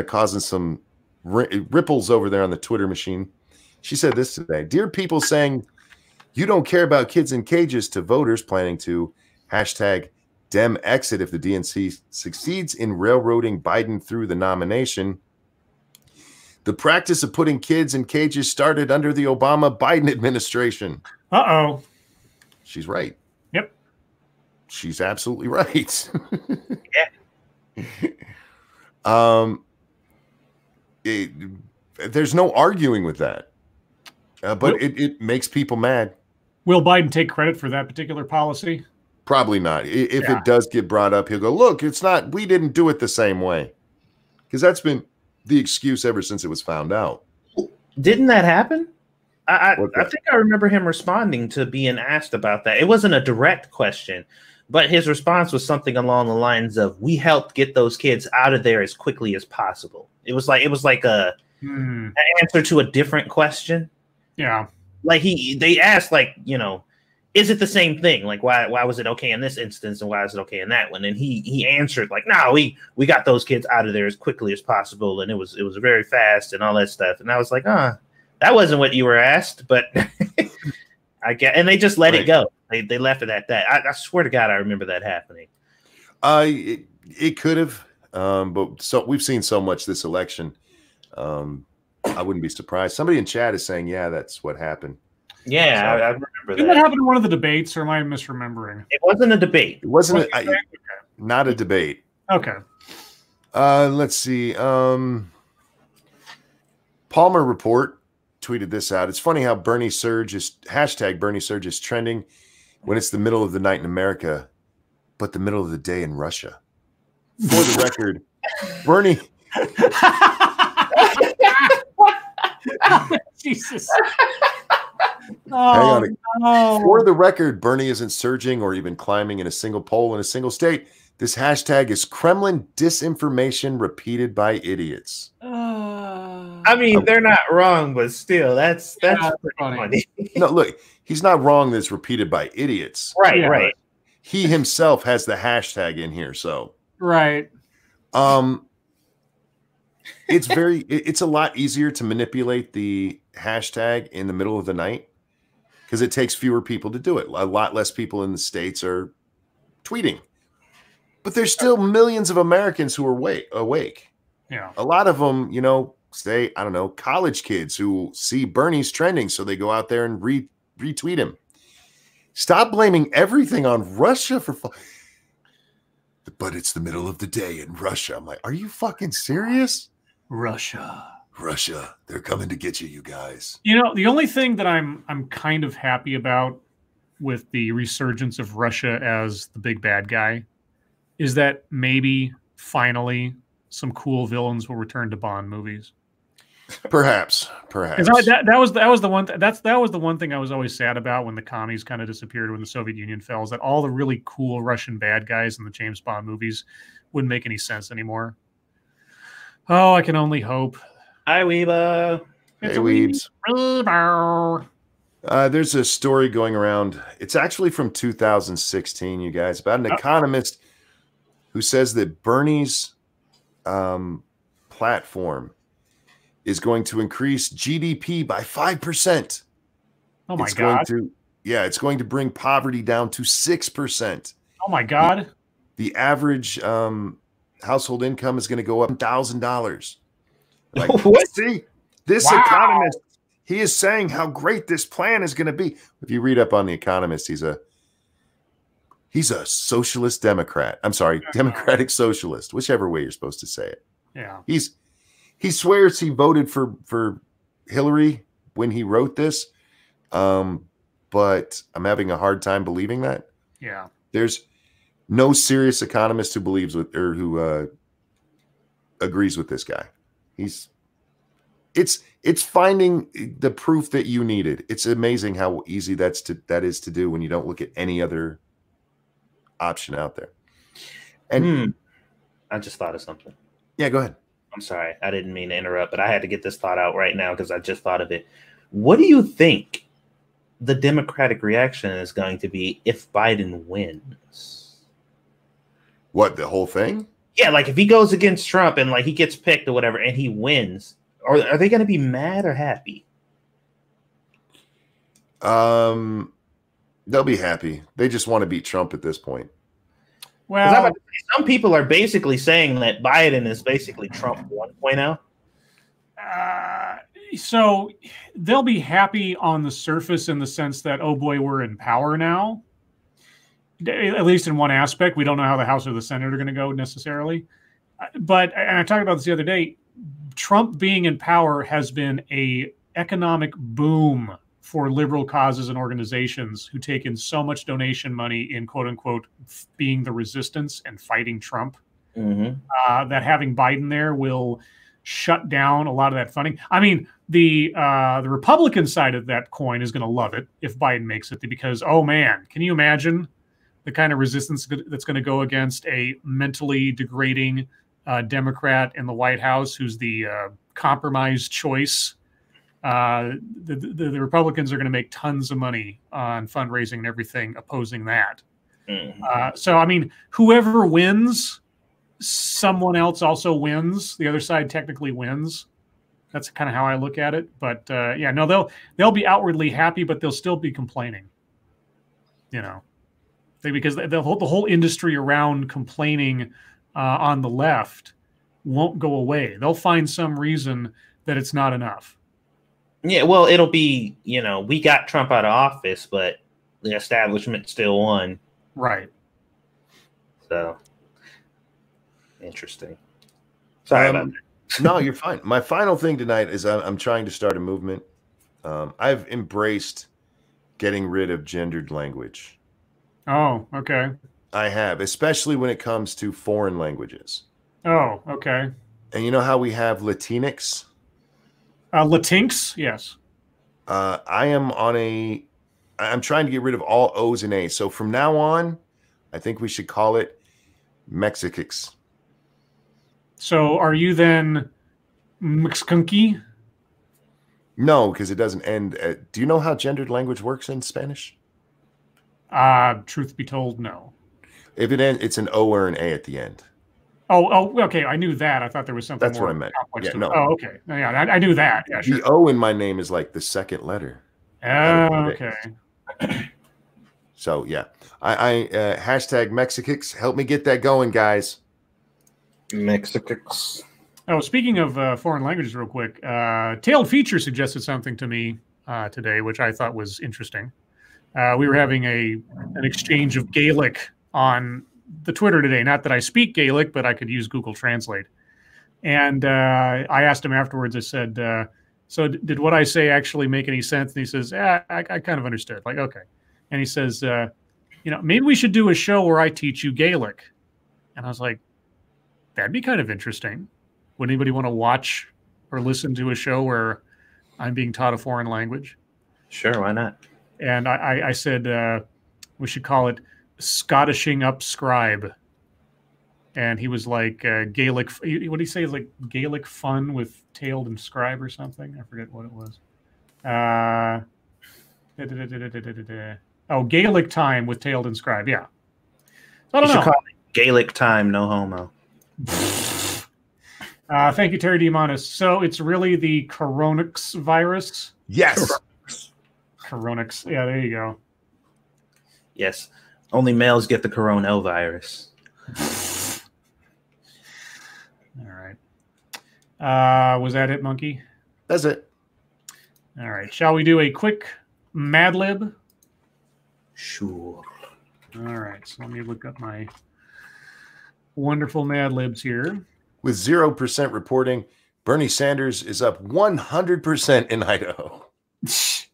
causing some ripples over there on the Twitter machine. She said this today: "Dear people saying you don't care about kids in cages to voters planning to hashtag Dem exit if the DNC succeeds in railroading Biden through the nomination. The practice of putting kids in cages started under the Obama-Biden administration." Uh-oh. She's right. Yep. She's absolutely right. Yeah. There's no arguing with that. But it makes people mad. Will Biden take credit for that particular policy? Probably not. If it does get brought up, he'll go, look, it's not, we didn't do it the same way. Because that's been the excuse ever since it was found out. Didn't that happen? I think I remember him responding to being asked about that. It wasn't a direct question, but his response was something along the lines of, "We helped get those kids out of there as quickly as possible." It was like an answer to a different question. Yeah. Like they asked, like, you know, is it the same thing? Like, why was it okay in this instance and why is it okay in that one? And he answered like, "No, we got those kids out of there as quickly as possible, and it was very fast and all that stuff." And I was like, that wasn't what you were asked, but I get. And they just let it go. They left it at that. I swear to God, I remember that happening. It could have, but so we've seen so much this election. I wouldn't be surprised. Somebody in chat is saying, "Yeah, that's what happened." Yeah, so, I remember that. Didn't that happen in one of the debates, or am I misremembering? It wasn't a debate. It wasn't not a debate. Okay. Let's see. Palmer Report tweeted this out. "It's funny how Bernie Surge is trending when it's the middle of the night in America, but the middle of the day in Russia." For the record, Bernie. Jesus. Hang on. No. For the record, Bernie isn't surging or even climbing in a single poll in a single state. This hashtag is Kremlin disinformation repeated by idiots. I mean, they're not wrong, but still, that's funny. No, look, he's not wrong. That's repeated by idiots. Right. He himself has the hashtag in here, so right. It's a lot easier to manipulate the hashtag in the middle of the night because it takes fewer people to do it. A lot less people in the States are tweeting, but there's still millions of Americans who are awake. Yeah. A lot of them, say, I don't know, college kids who see Bernie's trending. So they go out there and retweet him. Stop blaming everything on Russia but it's the middle of the day in Russia. I'm like, are you fucking serious? Russia, they're coming to get you guys. The only thing that I'm kind of happy about with the resurgence of Russia as the big bad guy is that maybe finally some cool villains will return to Bond movies. Perhaps. That was the one. That was the one thing I was always sad about when the commies kind of disappeared when the Soviet Union fell. Is that all the really cool Russian bad guys in the James Bond movies wouldn't make any sense anymore? Oh, I can only hope. Hi, Weeba. Hey, Weebs. There's a story going around. It's actually from 2016, you guys, about an economist who says that Bernie's platform is going to increase GDP by 5%. Oh my God. It's going to bring poverty down to 6%. Oh my God. The average household income is going to go up $1,000. What? See, this economist, he is saying how great this plan is going to be. If you read up on the economist, he's a socialist Democrat. I'm sorry, democratic socialist, whichever way you're supposed to say it. Yeah. He swears he voted for Hillary when he wrote this, but I'm having a hard time believing that. Yeah. There's no serious economist who believes with or who agrees with this guy. It's finding the proof that you needed. It's amazing how easy that is to do when you don't look at any other option out there. And I just thought of something. Yeah, go ahead. I'm sorry. I didn't mean to interrupt, but I had to get this thought out right now because I just thought of it. What do you think the Democratic reaction is going to be if Biden wins? What, the whole thing? Yeah, like if he goes against Trump and like he gets picked or whatever and he wins, are they going to be mad or happy? They'll be happy. They just want to beat Trump at this point. Well, some people are basically saying that Biden is basically Trump 1.0. So they'll be happy on the surface in the sense that, oh boy, we're in power now. At least in one aspect. We don't know how the House or the Senate are going to go necessarily. But, and I talked about this the other day, Trump being in power has been a economic boom for liberal causes and organizations who take in so much donation money in quote unquote being the resistance and fighting Trump. That having Biden there will shut down a lot of that funding. I mean, the Republican side of that coin is going to love it if Biden makes it, because, oh man, can you imagine the kind of resistance that's going to go against a mentally degrading Democrat in the White House who's the compromised choice? The Republicans are going to make tons of money on fundraising and everything opposing that. So, I mean, whoever wins, someone else also wins. The other side technically wins. That's kind of how I look at it. But yeah, no, they'll be outwardly happy, but they'll still be complaining. You know, because the whole industry around complaining on the left won't go away. They'll find some reason that it's not enough. Yeah, well, it'll be, you know, we got Trump out of office, but the establishment still won. Right. So, interesting. Sorry about that. No, you're fine. My final thing tonight is I'm trying to start a movement. I've embraced getting rid of gendered language. Oh, okay. I have, especially when it comes to foreign languages. Oh, okay. And you know how we have Latinx? Latinx, yes. I'm trying to get rid of all O's and A's. So from now on, I think we should call it Mexicix. So are you then Mixkunky? No, because it doesn't end. Do you know how gendered language works in Spanish? Truth be told, no. If it ends, it's an O or an A at the end. Oh, okay. I knew that. I thought there was something That's more what I meant. complex Yeah, to no. it. Oh, okay. Yeah, I knew that. Yeah, sure. The O in my name is like the second letter. Oh, okay. So yeah, I hashtag Mexicix. Help me get that going, guys. Mexicix. Oh, speaking of foreign languages, real quick, Tailed Feature suggested something to me today, which I thought was interesting. We were having an exchange of Gaelic on the Twitter today. Not that I speak Gaelic, but I could use Google Translate. And I asked him afterwards. I said, "So did what I say actually make any sense?" And he says, "Yeah, I kind of understood." Like, okay. And he says, maybe we should do a show where I teach you Gaelic. And I was like, that'd be kind of interesting. Would anybody want to watch or listen to a show where I'm being taught a foreign language? Sure, why not? And I said we should call it Scottishing Up Scribe. And he was like, Gaelic. What did he say? Like Gaelic fun with Tailed and Scribe or something? I forget what it was. Gaelic time with Tailed and Scribe. Yeah. So I don't know. Call it Gaelic time, no homo. Thank you, Terry Demonis. So it's really the Coronix virus? Yes. Coronix. Yeah, there you go. Yes. Only males get the coronavirus. All right. Was that it, Monkey? That's it. All right. Shall we do a quick Mad Lib? Sure. All right. So let me look up my wonderful Mad Libs here. With 0% reporting, Bernie Sanders is up 100% in Idaho.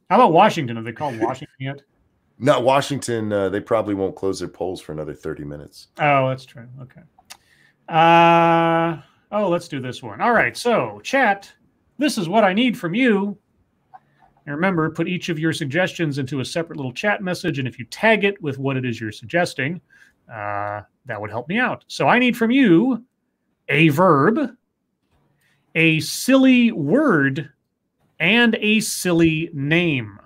How about Washington? Have they called Washington yet? Not Washington. They probably won't close their polls for another 30 minutes. Oh, that's true. Okay. Let's do this one. All right. So, chat, this is what I need from you. And remember, put each of your suggestions into a separate little chat message. And if you tag it with what it is you're suggesting, that would help me out. So I need from you a verb, a silly word, and a silly name.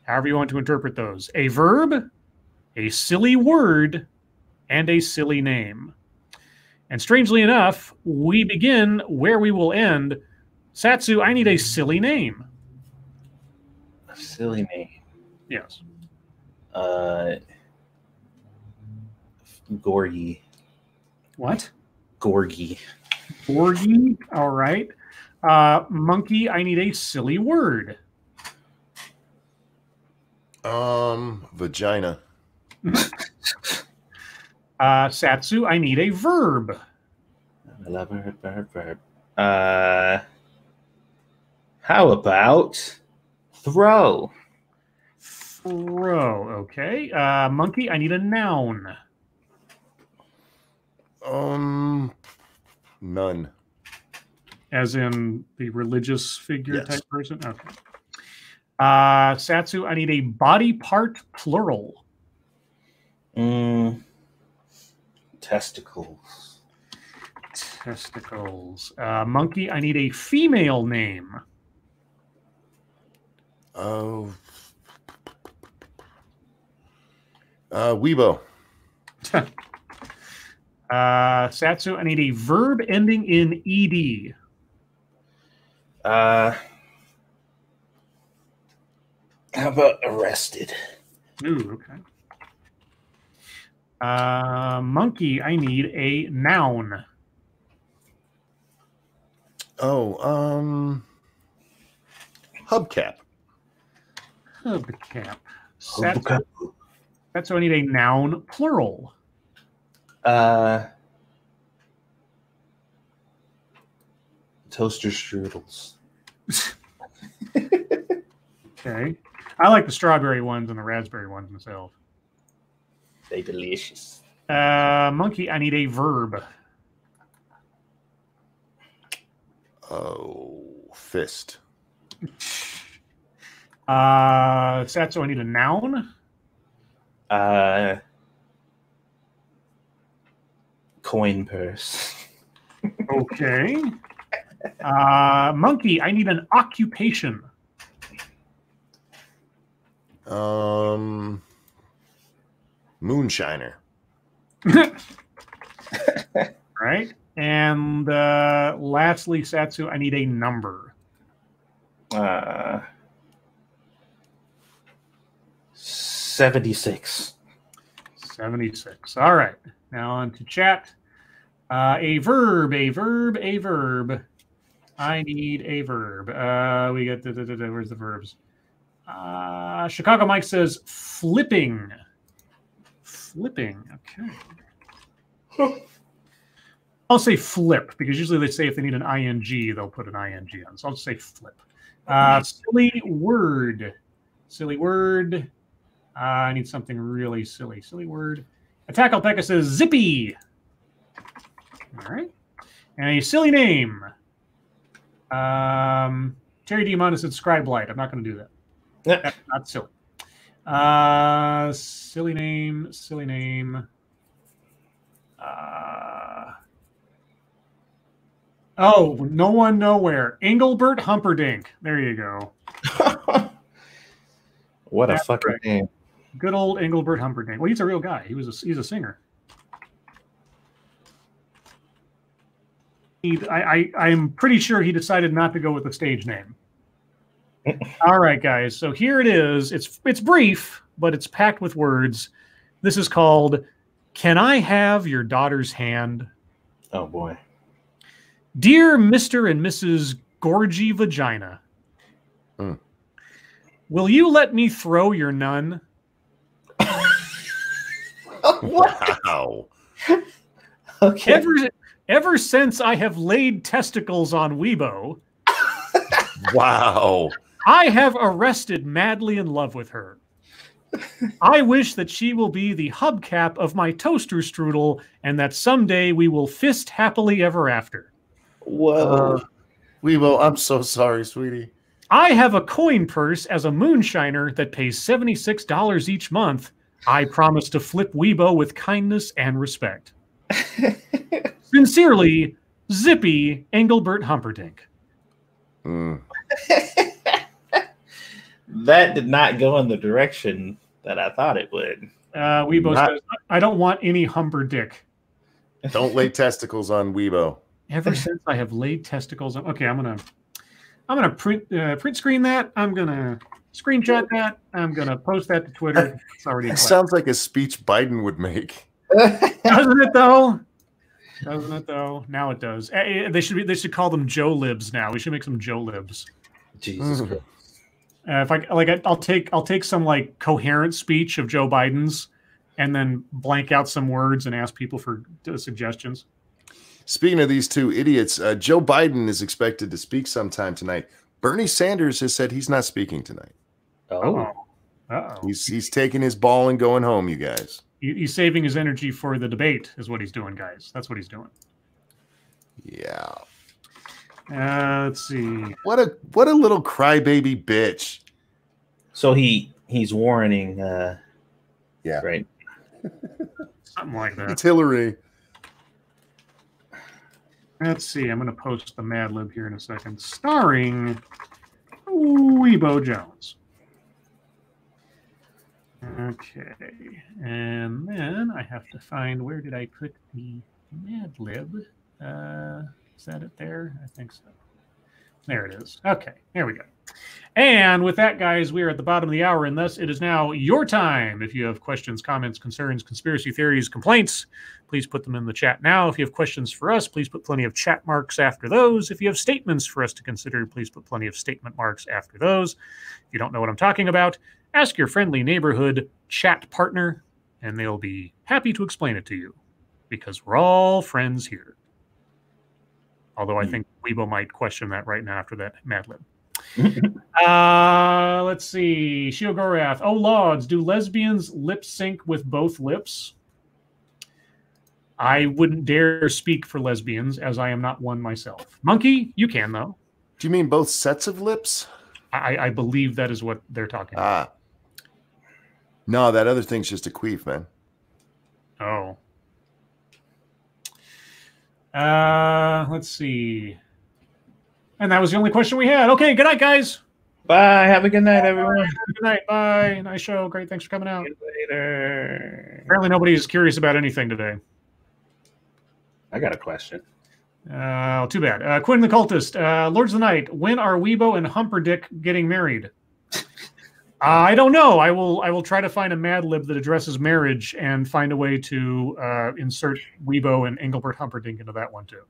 However you want to interpret those. A verb, a silly word, and a silly name. And strangely enough, we begin where we will end. Satsu, I need a silly name. A silly name. Yes. Gorgie. What? Gorgie. Gorgie? All right. Monkey, I need a silly word. Vagina. Satsu, I need a verb. Verb. How about throw? Throw. Okay. Monkey, I need a noun. None. As in the religious figure Yes. type person? Okay. Satsu, I need a body part plural. Testicles. Testicles. Monkey, I need a female name. Oh. Weibo. Satsu, I need a verb ending in ed. How about arrested? Ooh, okay. Monkey, I need a noun. Oh, hubcap. Hubcap. Satsu, I need a noun plural. Toaster strudels. Okay. I like the strawberry ones and the raspberry ones myself. They delicious. Monkey, I need a verb. Oh, fist. Satsu, I need a noun. Coin purse. Okay. Monkey, I need an occupation. Moonshiner. Right. And lastly, Satsu, I need a number. 76. 76. All right. Now on to chat. A verb. I need a verb. We got where's the verbs? Chicago Mike says flipping. Flipping. Okay. I'll say flip because usually they say if they need an ing, they'll put an ing on. So I'll just say flip. Silly word. Silly word. I need something really silly. Silly word. Attack Alpaca says zippy. All right. And a silly name. Terry Diamanda said Scribe Light. I'm not going to do that. Yeah. That's not silly. Silly name. Oh, no one, nowhere. Engelbert Humperdinck. There you go. What That's a fucking right. name. Good old Engelbert Humperdinck. Well, he's a real guy. He's a singer. I'm pretty sure he decided not to go with the stage name. All right, guys. So here it is. It's brief, but it's packed with words. This is called "Can I Have Your Daughter's Hand?" Oh boy. Dear Mr. and Mrs. Gorgie Vagina, will you let me throw your nun? Wow. Okay. Ever since I have laid testicles on Weibo, Wow. I have arrested madly in love with her. I wish that she will be the hubcap of my toaster strudel and that someday we will fist happily ever after. Whoa. Weibo, I'm so sorry, sweetie. I have a coin purse as a moonshiner that pays $76 each month. I promise to flip Weibo with kindness and respect. Sincerely, Zippy Engelbert Humperdinck. That did not go in the direction that I thought it would. Weibo says, I don't want any humper dick. Don't lay testicles on Weibo. Ever since I have laid testicles on. Okay, I'm gonna print screen that. I'm gonna screenshot that. I'm gonna post that to Twitter. It's already. It sounds like a speech Biden would make. Doesn't it though? Doesn't it though? Now it does. They should call them Joe Libs now. We should make some Joe Libs. Jesus Christ. If I'll take some like coherent speech of Joe Biden's, and then blank out some words and ask people for suggestions. Speaking of these two idiots, Joe Biden is expected to speak sometime tonight. Bernie Sanders has said he's not speaking tonight. Oh. Uh-oh. He's taking his ball and going home, you guys. He's saving his energy for the debate, is what he's doing, guys. That's what he's doing. Yeah. Let's see. What a little crybaby bitch. So he's warning. Yeah. Right. Something like that. It's Hillary. Let's see. I'm going to post the Mad Lib here in a second, starring Weibo Jones. Okay, and then I have to find, where did I put the Mad Lib? Is that it there? I think so. There it is. Okay, there we go. And with that, guys, we are at the bottom of the hour, and thus it is now your time. If you have questions, comments, concerns, conspiracy theories, complaints, please put them in the chat now. If you have questions for us, please put plenty of chat marks after those. If you have statements for us to consider, please put plenty of statement marks after those. If you don't know what I'm talking about, ask your friendly neighborhood chat partner, and they'll be happy to explain it to you, because we're all friends here. Although I think Weibo might question that right now after that Mad Lib. Let's see. Shio Gorath. Oh, Logs, do lesbians lip sync with both lips? I wouldn't dare speak for lesbians, as I am not one myself. Monkey, you can, though. Do you mean both sets of lips? I believe that is what they're talking about. No, that other thing's just a queef, man. Oh. Let's see. And that was the only question we had. Okay, good night, guys. Bye. Have a good night, everyone. Good night. Bye. Nice show. Great. Thanks for coming out. See you later. Apparently nobody's curious about anything today. I got a question. Too bad. Quinn the Cultist. Lords of the Night. When are Weibo and Humperdick getting married? I don't know. I will try to find a Mad Lib that addresses marriage and find a way to insert Weibo and Engelbert Humperdinck into that one too.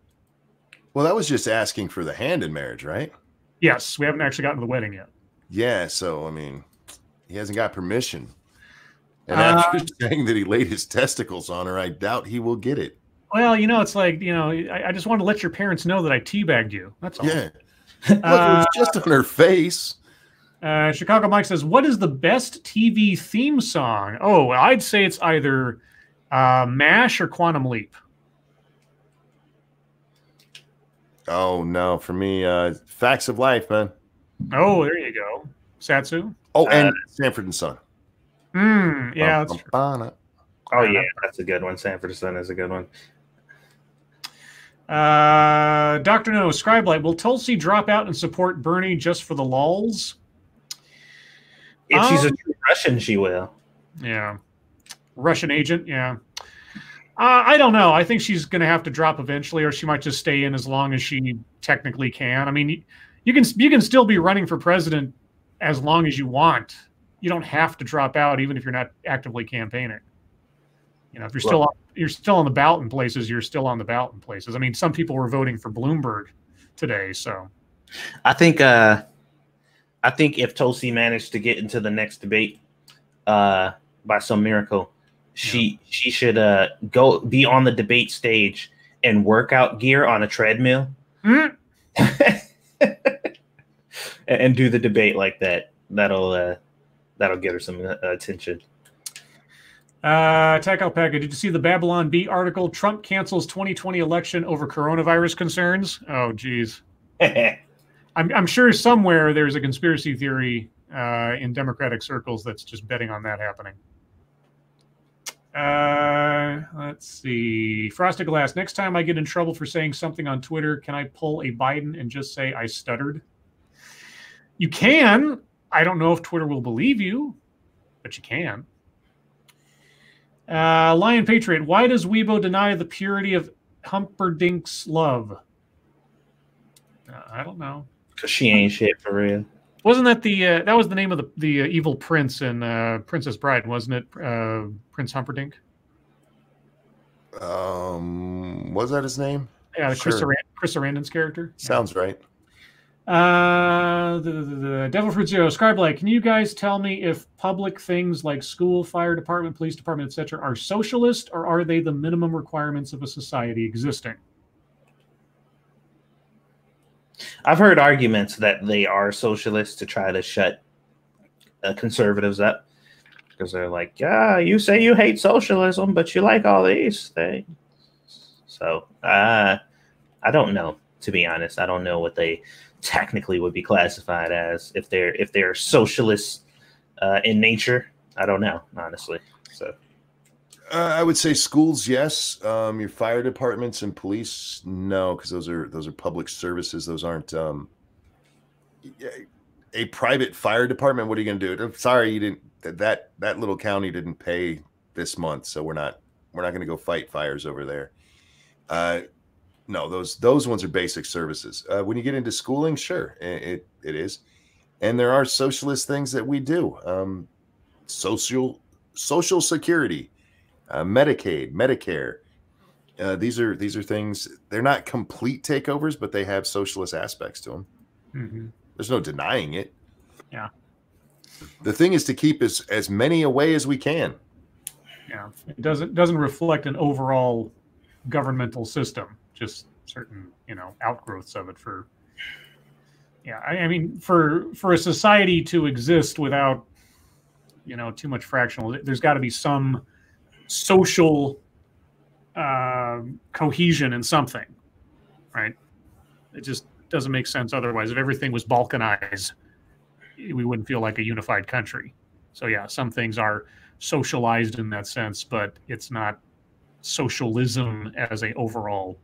Well, that was just asking for the hand in marriage, right? Yes, we haven't actually gotten to the wedding yet. Yeah, so I mean, he hasn't got permission. And after saying that he laid his testicles on her, I doubt he will get it. Well, it's like, I just want to let your parents know that I teabagged you. That's all. Yeah. Look, it was just on her face. Chicago Mike says, what is the best TV theme song? Oh, I'd say it's either MASH or Quantum Leap. Oh, no. For me, Facts of Life, man. Oh, there you go. Satsu. Oh, and Sanford and Son. Yeah, that's true. Oh, yeah, that's a good one. Sanford and Son is a good one. Dr. No, Scribe Light, will Tulsi drop out and support Bernie just for the lulz? If she's a true Russian, she will. Yeah. Russian agent, yeah. I don't know. I think she's going to have to drop eventually, or she might just stay in as long as she technically can. I mean, you can still be running for president as long as you want. You don't have to drop out, even if you're not actively campaigning. If you're still on the ballot in places, you're still on the ballot in places. I mean, some people were voting for Bloomberg today, so I think if Tulsi managed to get into the next debate by some miracle, she should go be on the debate stage in workout gear on a treadmill and do the debate like that. That'll get her some attention. Tech Alpaca, did you see the Babylon Bee article? Trump cancels 2020 election over coronavirus concerns. Oh, geez. I'm sure somewhere there's a conspiracy theory in Democratic circles that's just betting on that happening. Let's see. Frosted Glass, next time I get in trouble for saying something on Twitter, can I pull a Biden and just say I stuttered? You can. I don't know if Twitter will believe you, but you can. Lion Patriot, why does Weibo deny the purity of Humperdinck's love? I don't know. Because she ain't shit for real. Wasn't that that was the name of the evil prince in Princess Bride, wasn't it? Prince Humperdinck? Was that his name? Yeah, Sure. Chris Sarandon's character. Sounds right. The Devil Fruit Zero, Scribe, can you guys tell me if public things like school, fire department, police department, etc., are socialist, or are they the minimum requirements of a society existing? I've heard arguments that they are socialists to try to shut conservatives up, because they're like, yeah, you say you hate socialism, but you like all these things. So I don't know, to be honest. I don't know what they technically would be classified as if they're socialists in nature. I don't know, honestly. So I would say schools, yes. Your fire departments and police, no, because those are public services. Those aren't a private fire department. What are you going to do? I'm sorry, you didn't. That little county didn't pay this month, so we're not going to go fight fires over there. No, those ones are basic services. When you get into schooling, sure, it is, and there are socialist things that we do. Social security. Medicaid, Medicare. These are things. They're not complete takeovers, but they have socialist aspects to them. Mm-hmm. There's no denying it. Yeah. The thing is to keep as many away as we can. Yeah. It doesn't reflect an overall governmental system. Just certain outgrowths of it. I mean for a society to exist without too much fractional, there's got to be some social cohesion in something, right? It just doesn't make sense otherwise. If everything was balkanized, we wouldn't feel like a unified country. So yeah, some things are socialized in that sense, but it's not socialism as a overall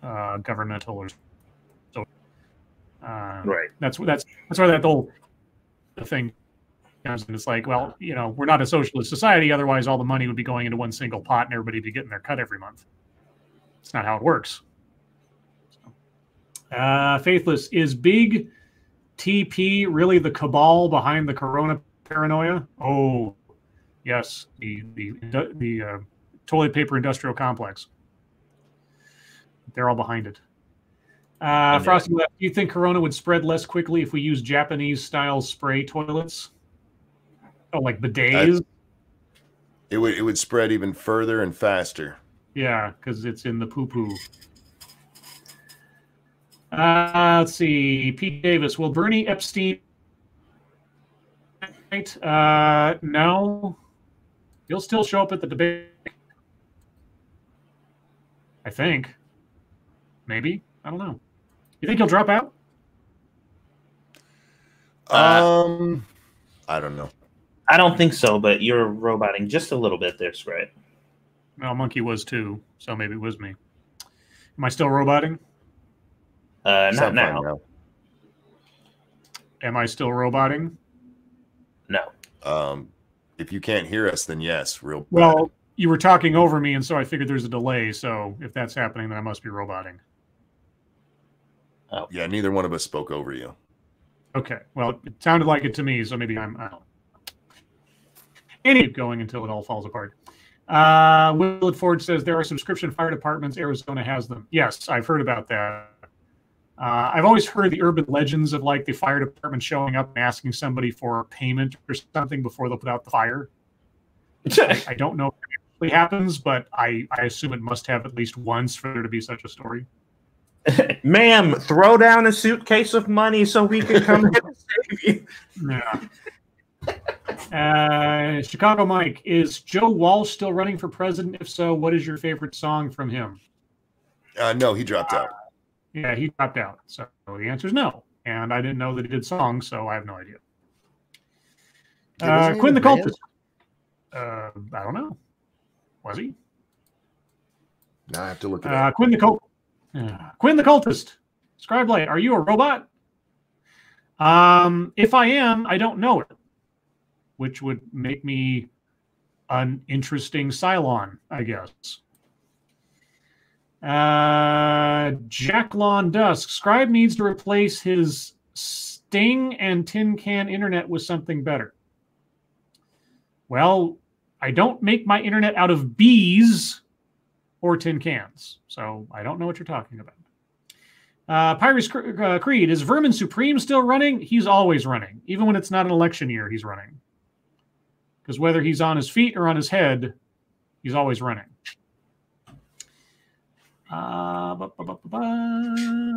governmental or so. right. That's where that whole thing. And it's like, well, we're not a socialist society. Otherwise, all the money would be going into one single pot, and everybody would be getting their cut every month. It's not how it works. Faithless, is Big TP really the cabal behind the Corona paranoia? Oh, yes, the toilet paper industrial complex. They're all behind it. Frosty left. Do you think Corona would spread less quickly if we use Japanese-style spray toilets? Oh, like bidets? It would spread even further and faster. Yeah, because it's in the poo-poo. Let's see. Pete Davis. Will Bernie Epstein... no. He'll still show up at the debate. I think. Maybe. I don't know. You think he'll drop out? I don't know. I don't think so, but you're roboting just a little bit there, Scribe. Well, Monkey was too, so maybe it was me. Am I still roboting? Not now. No. Am I still roboting? No. If you can't hear us, then yes, real bad. Well, you were talking over me, and so I figured there's a delay. So if that's happening, then I must be roboting. Oh. Yeah, neither one of us spoke over you. Okay. Well, it sounded like it to me, so maybe I don't know. And keep going until it all falls apart. Willard Ford says there are subscription fire departments. Arizona has them. Yes, I've heard about that. I've always heard the urban legends of like the fire department showing up and asking somebody for payment or something before they'll put out the fire. I don't know if it actually happens, but I assume it must have at least once for there to be such a story. Ma'am, throw down a suitcase of money so we can come in and save you. Yeah. Chicago Mike, is Joe Walsh still running for president? If so, what is your favorite song from him? No, he dropped out. Yeah, he dropped out. So the answer is no. And I didn't know that he did songs, so I have no idea. Quinn the Cultist. I don't know. Was he? Now I have to look it up. Quinn the Cultist. Scribe Light, are you a robot? If I am, I don't know it, which would make me an interesting Cylon, I guess. Jack Lawn Dusk. Scribe needs to replace his Sting and Tin Can internet with something better. Well, I don't make my internet out of bees or tin cans, so I don't know what you're talking about. Pyrus Creed, is Vermin Supreme still running? He's always running. Even when it's not an election year, he's running. Because whether he's on his feet or on his head, he's always running.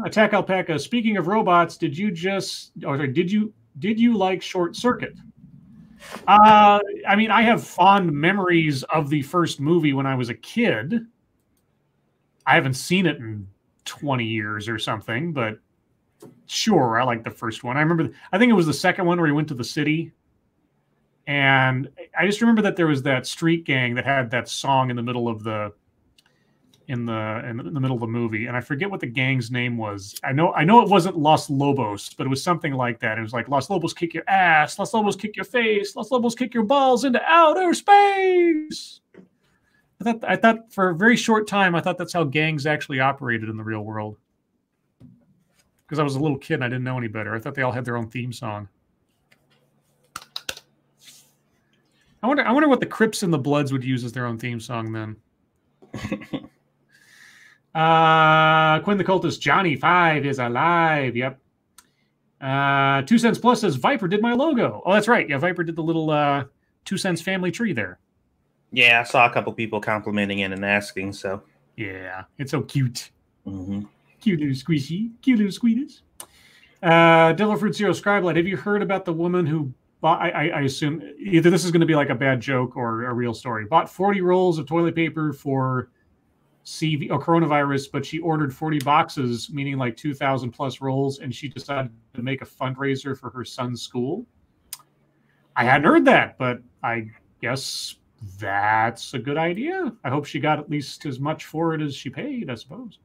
Attack Alpaca. Speaking of robots, did you like Short Circuit? I mean, I have fond memories of the first movie when I was a kid. I haven't seen it in 20 years or something, but sure, I like the first one. I think it was the second one where he went to the city. And I just remember that there was that street gang that had that song in the middle of the middle of the movie, and I forget what the gang's name was. I know it wasn't Los Lobos, but it was something like that. It was like Los Lobos kick your ass, Los Lobos kick your face, Los Lobos kick your balls into outer space. I thought for a very short time, I thought that's how gangs actually operated in the real world. Because I was a little kid and I didn't know any better. I thought they all had their own theme song. I wonder what the Crips and the Bloods would use as their own theme song then. Quinn the Cultist, Johnny 5 is alive. Yep. 2 Cents Plus says Viper did my logo. Oh, that's right. Yeah, Viper did the little 2 Cents family tree there. Yeah, I saw a couple people complimenting it and asking. So yeah, it's so cute. Mm-hmm. Cute little squishy, cute little squeetus. Devil Fruit Zero Scribelight. Have you heard about the woman who bought? I assume either this is going to be like a bad joke or a real story. Bought 40 rolls of toilet paper for CV or coronavirus, but she ordered 40 boxes, meaning like 2,000 plus rolls, and she decided to make a fundraiser for her son's school. I hadn't heard that, but I guess that's a good idea. I hope she got at least as much for it as she paid, I suppose.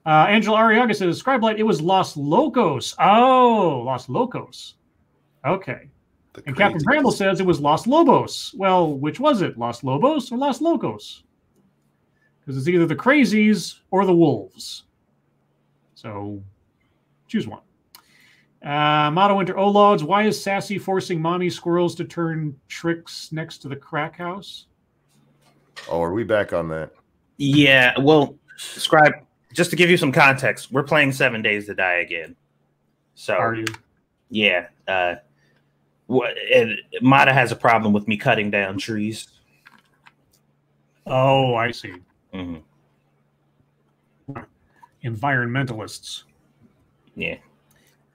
Angela Arriaga says, Scribelight, it was Los Locos. Oh, Los Locos. Okay. And Captain Bramble says it was Los Lobos. Well, which was it? Los Lobos or Los Locos? Because it's either the crazies or the wolves. So choose one. Motto Winter, oh Lords, why is Sassy forcing mommy squirrels to turn tricks next to the crack house? Oh, are we back on that? Yeah, well, Scribe, just to give you some context, we're playing 7 Days to Die again. So are you? Yeah. Mata has a problem with me cutting down trees. Oh, I see. Mm-hmm. Environmentalists. Yeah.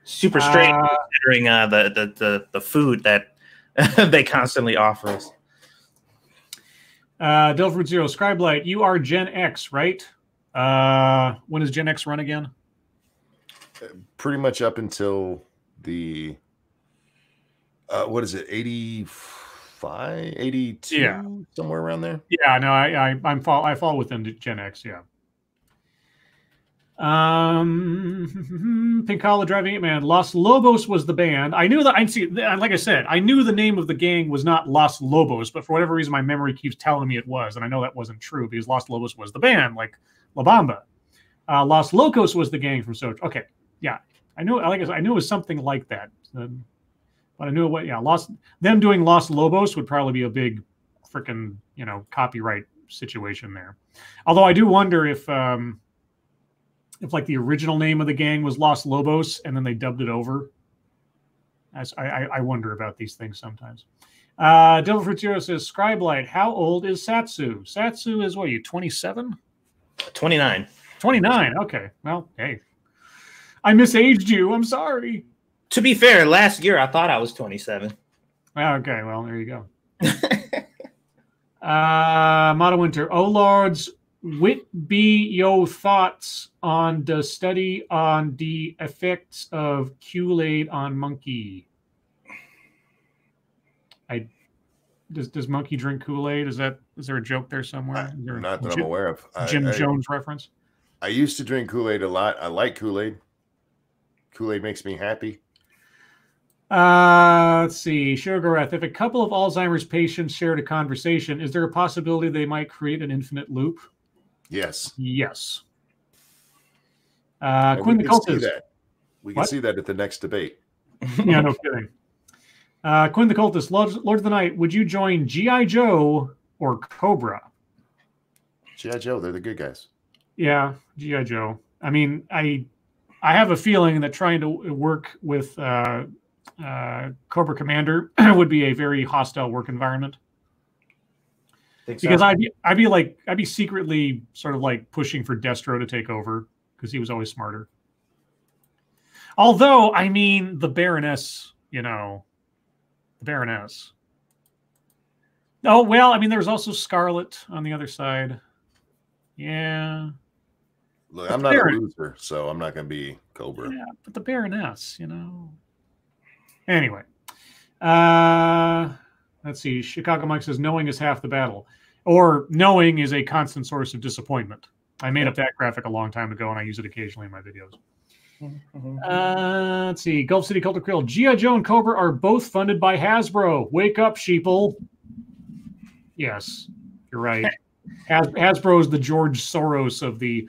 Super strange considering the food that they constantly offer us. Delfruit Zero, Scribelight, you are Gen X, right? When does Gen X run again? Pretty much up until the what is it, 85, 82, yeah, somewhere around there. Yeah, no, I fall within Gen X, yeah. Pinkala Driving 8 Man, Los Lobos was the band. I knew that. Like I said, I knew the name of the gang was not Los Lobos, but for whatever reason, my memory keeps telling me it was, and I know that wasn't true because Los Lobos was the band, like La Bamba. Los Locos was the gang from Soch. Okay, yeah, I knew. Like I said, I knew it was something like that, but I knew what. Yeah, them doing Los Lobos would probably be a big, freaking copyright situation there. Although I do wonder if like the original name of the gang was Los Lobos and then they dubbed it over. I wonder about these things sometimes. Devil Fruitero says, Scribelight, how old is Satsu? Satsu is, what are you, 27? 29. 29, okay. Well, hey. I misaged you. I'm sorry. To be fair, last year I thought I was 27. Okay, well, there you go. Motto Winter, oh Lords, what be your thoughts on the study on the effects of Kool-Aid on monkey? Does monkey drink Kool-Aid? Is there a joke there somewhere? Not that I'm aware of. Jim Jones reference? I used to drink Kool-Aid a lot. I like Kool-Aid. Kool-Aid makes me happy. Let's see. Shogorath, if a couple of Alzheimer's patients shared a conversation, is there a possibility they might create an infinite loop? Yes. Yes. And Quinn we the can see Cultist. that. We can see that at the next debate. Yeah, no kidding. Quinn the Cultist, Lord of the Night, would you join G.I. Joe or Cobra? G.I. Joe, they're the good guys. Yeah, G.I. Joe. I mean, I have a feeling that trying to work with Cobra Commander would be a very hostile work environment. Because I'd be secretly sort of like pushing for Destro to take over because he was always smarter. Although, I mean, the Baroness, the Baroness. Oh, well, I mean, there's also Scarlet on the other side. Yeah. Look, I'm not a loser, so I'm not going to be Cobra. Yeah, but the Baroness, Anyway. Let's see. Chicago Mike says, knowing is half the battle. Or knowing is a constant source of disappointment. I made up that graphic a long time ago, and I use it occasionally in my videos. Let's see. Gulf City Cult of Krill. G.I. Joe and Cobra are both funded by Hasbro. Wake up, sheeple. Yes, you're right. Hasbro is the George Soros of the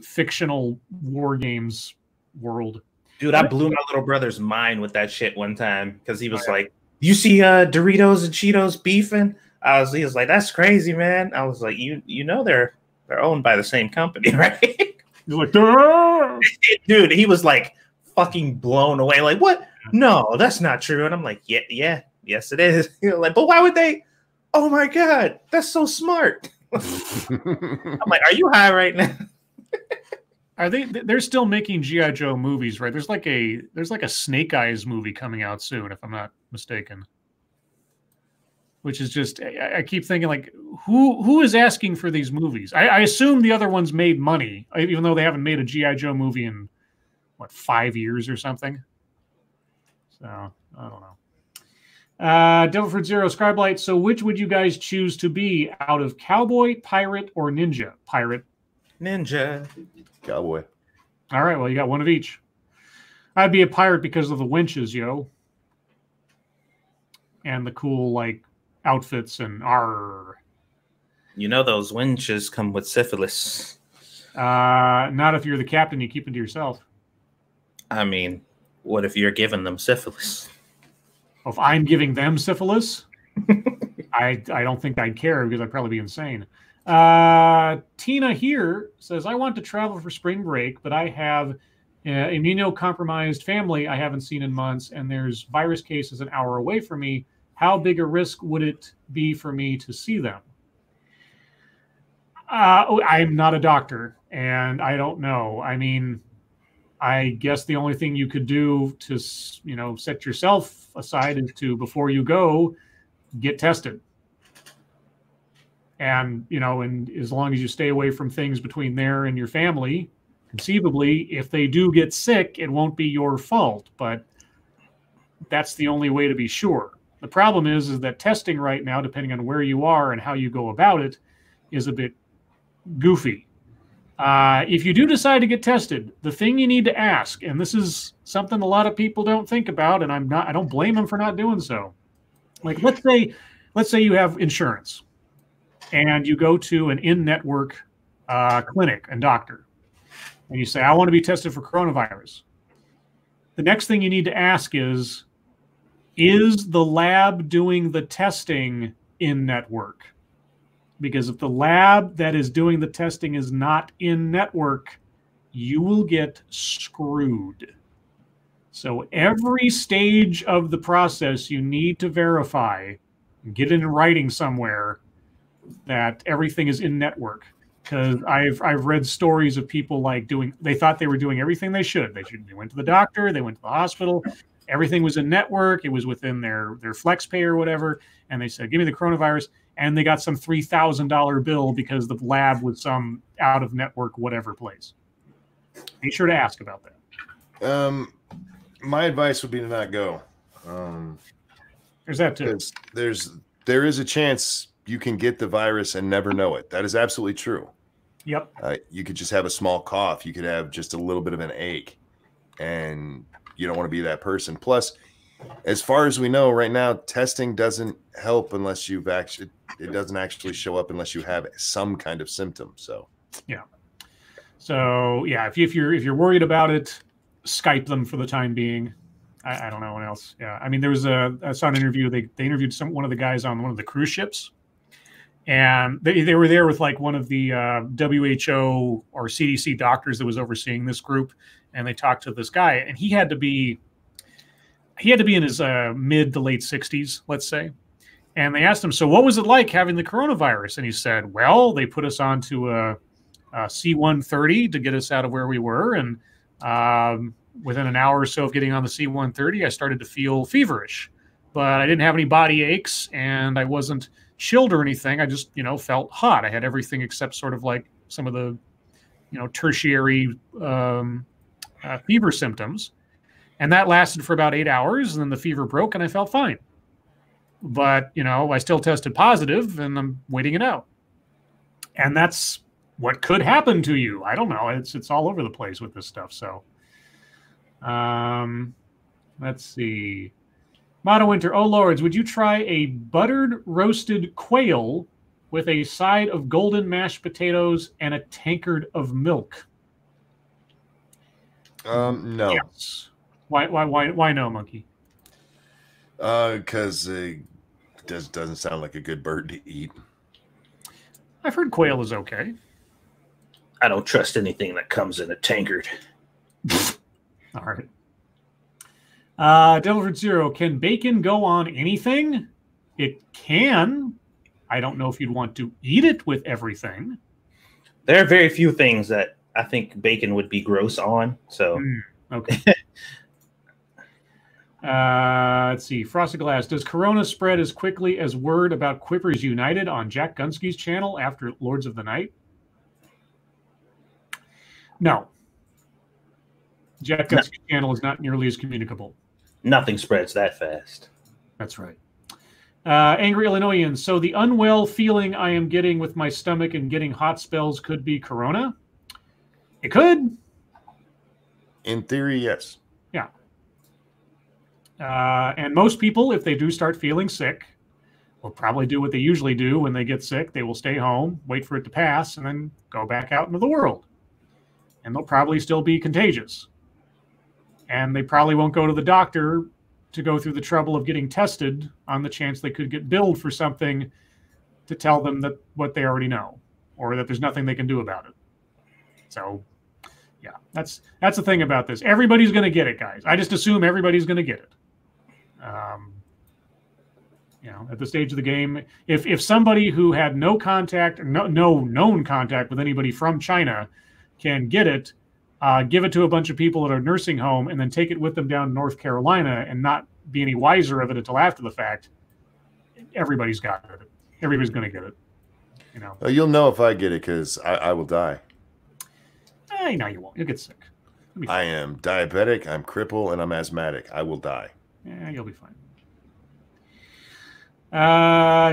fictional war games world. Dude, I blew my little brother's mind with that shit one time because he was like, "You see Doritos and Cheetos beefing?" He was like, "That's crazy, man." I was like, "You know they're owned by the same company, right?" He's like, "Duh!" Dude, he was like fucking blown away. Like, what? No, that's not true. And I'm like, yeah, yes, it is. Like, but why would they? Oh my god, that's so smart. I'm like, are you high right now? Are they? They're still making G.I. Joe movies, right? There's like a Snake Eyes movie coming out soon, if I'm not mistaken. Which is just, I keep thinking, like, who is asking for these movies? I assume the other ones made money, even though they haven't made a G.I. Joe movie in, 5 years or something? So, I don't know. Devilfruit Zero, Scribe Light, so which would you guys choose to be out of cowboy, pirate, or ninja? Pirate. Ninja. Cowboy. All right, well, you got one of each. I'd be a pirate because of the winches, yo. And the cool, outfits and arr. You know those winches come with syphilis. Not if you're the captain, you keep it to yourself. I mean, what if you're giving them syphilis? If I'm giving them syphilis, I don't think I'd care because I'd probably be insane. Tina here says, I want to travel for spring break, but I have immunocompromised family I haven't seen in months, and there's virus cases an hour away from me. How big a risk would it be for me to see them? I'm not a doctor, and I don't know. I mean, I guess the only thing you could do to, set yourself aside is to, before you go, get tested. And, and as long as you stay away from things between there and your family, conceivably, if they do get sick, it won't be your fault. But that's the only way to be sure. The problem is that testing right now, depending on where you are and how you go about it, is a bit goofy. If you do decide to get tested, the thing you need to ask, and this is something a lot of people don't think about, and I don't blame them for not doing so. Like, let's say you have insurance and you go to an in-network clinic and doctor, and you say, I want to be tested for coronavirus. The next thing you need to ask is the lab doing the testing in network? Because if the lab that is doing the testing is not in network, you will get screwed. So every stage of the process, you need to verify, get it in writing somewhere, that everything is in network. Because I've read stories of people they thought they were doing everything they should. They went to the doctor, they went to the hospital, everything was in network, it was within their flex pay or whatever, and they said, give me the coronavirus, and they got some $3,000 bill because the lab was some out-of-network whatever place. Be sure to ask about that. My advice would be to not go. There's that too. There is a chance you can get the virus and never know it. That is absolutely true. Yep. You could just have a small cough. You could have just a little bit of an ache, and you don't want to be that person. Plus, as far as we know right now, testing doesn't help unless you've actually, it doesn't actually show up unless you have some kind of symptom. So yeah. So yeah, if you're worried about it, Skype them for the time being. I don't know what else. Yeah, I mean, there was I saw an interview. They interviewed one of the guys on one of the cruise ships, and they were there with like one of the WHO or CDC doctors that was overseeing this group, and they talked to this guy, and he had to be in his mid to late 60s, let's say. And they asked him, so what was it like having the coronavirus? And he said, well, they put us onto a C-130 to get us out of where we were, and within an hour or so of getting on the C-130, I started to feel feverish, but I didn't have any body aches, and I wasn't chilled or anything. I just, felt hot. I had everything except sort of like some of the, tertiary fever symptoms. And that lasted for about 8 hours, and then the fever broke, and I felt fine. But, I still tested positive, and I'm waiting it out. And that's what could happen to you. I don't know. It's all over the place with this stuff, so... let's see. Mono Winter, oh lords, would you try a buttered roasted quail with a side of golden mashed potatoes and a tankard of milk? no. Yes. Why no, Monkey? Because it doesn't sound like a good bird to eat. I've heard quail is okay. I don't trust anything that comes in a tankard. All right. Devilford Zero, can bacon go on anything? It can. I don't know if you'd want to eat it with everything. There are very few things that I think bacon would be gross on. So, okay. Let's see. Frosted Glass, does Corona spread as quickly as word about Quippers United on Jack Gunsky's channel after Lords of the Night? No. Jack Gunsky's channel is not nearly as communicable. Nothing spreads that fast. That's right. Angry Illinoisian. So the unwell feeling I am getting with my stomach and getting hot spells could be corona? It could. In theory, yes. Yeah. And most people, if they do start feeling sick, will probably do what they usually do when they get sick. They will stay home, wait for it to pass, and then go back out into the world. And they'll probably still be contagious. And they probably won't go to the doctor to go through the trouble of getting tested on the chance they could get billed for something to tell them that what they already know, or that there's nothing they can do about it. So, yeah, that's the thing about this. Everybody's going to get it, guys. I just assume everybody's going to get it. At the stage of the game, if somebody who had no contact, or no known contact with anybody from China can get it, give it to a bunch of people at a nursing home, and then take it with them down to North Carolina and not be any wiser of it until after the fact, everybody's got it. Everybody's going to get it. You'll know if I get it because I will die. No, you won't. You'll get sick. I am diabetic, I'm crippled, and I'm asthmatic. I will die. Yeah, you'll be fine.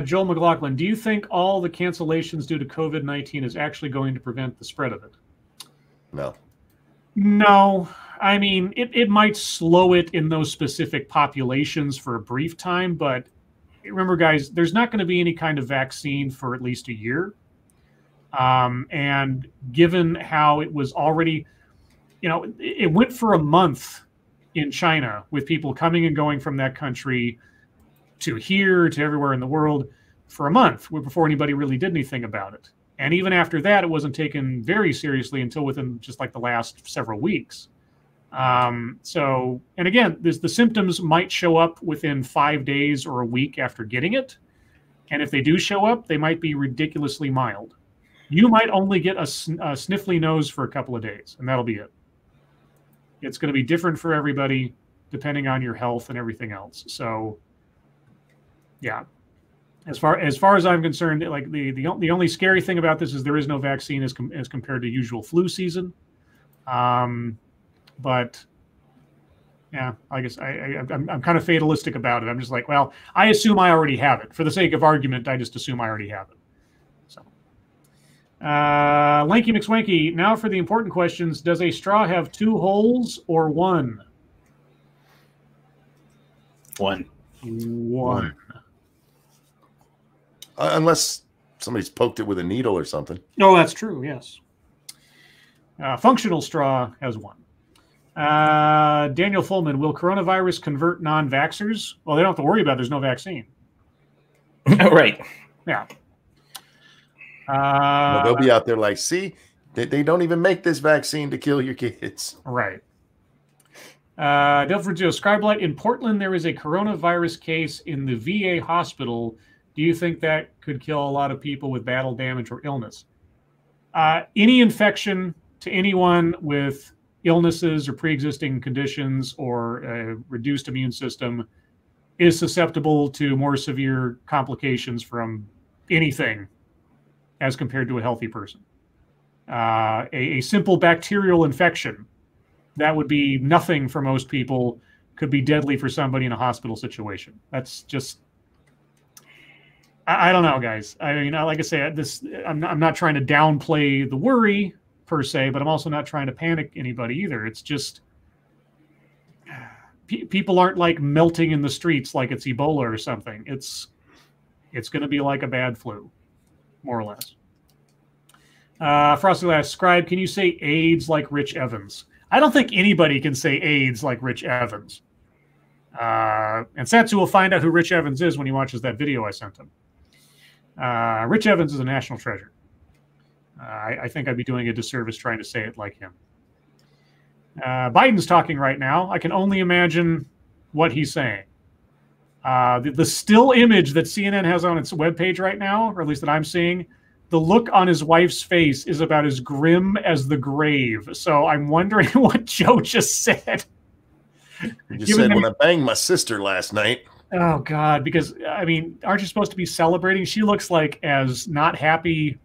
Joel McLaughlin, do you think all the cancellations due to COVID-19 is actually going to prevent the spread of it? No. No. I mean, it might slow it in those specific populations for a brief time, but remember, guys, there's not going to be any kind of vaccine for at least a year. And given how it was already, it went for a month in China with people coming and going from that country to here, to everywhere in the world for a month before anybody really did anything about it. And even after that, it wasn't taken very seriously until within just like the last several weeks. And again, the symptoms might show up within 5 days or a week after getting it. And if they do show up, they might be ridiculously mild. You might only get a sniffly nose for a couple of days, and that'll be it. It's going to be different for everybody depending on your health and everything else. So, yeah. As far as I'm concerned, like the only scary thing about this is there is no vaccine as compared to usual flu season. But yeah, I guess I'm kind of fatalistic about it. I'm just like, well, I assume I already have it. For the sake of argument, I just assume I already have it. So, Lanky McSwanky. Now for the important questions: does a straw have 2 holes or 1? One. One. Unless somebody's poked it with a needle or something. Oh, that's true. Yes. Functional straw has one. Daniel Fullman, will coronavirus convert non-vaxxers? Well, they don't have to worry about it. There's no vaccine. Right. Yeah. Well, they'll be out there like, see, they don't even make this vaccine to kill your kids. Right. Delford Joe, Scribe Light, in Portland, there is a coronavirus case in the VA hospital. Do you think that could kill a lot of people with battle damage or illness? Any infection to anyone with illnesses or pre-existing conditions or a reduced immune system is susceptible to more severe complications from anything as compared to a healthy person. A simple bacterial infection, that would be nothing for most people, could be deadly for somebody in a hospital situation. That's just, I don't know, guys. I mean, like I say, I'm not trying to downplay the worry per se, but I'm also not trying to panic anybody either. It's just people aren't like melting in the streets like it's Ebola or something. It's going to be like a bad flu, more or less. Frosty Last, Scribe, can you say AIDS like Rich Evans? I don't think anybody can say AIDS like Rich Evans. And Satsu will find out who Rich Evans is when he watches that video I sent him. Rich Evans is a national treasure. I think I'd be doing a disservice trying to say it like him. Biden's talking right now. I can only imagine what he's saying. The still image that CNN has on its webpage right now, or at least that I'm seeing, the look on his wife's face is about as grim as the grave. So I'm wondering what Joe just said. You just said, when I banged my sister last night. Oh, God. Because, I mean, aren't you supposed to be celebrating? She looks like as not happy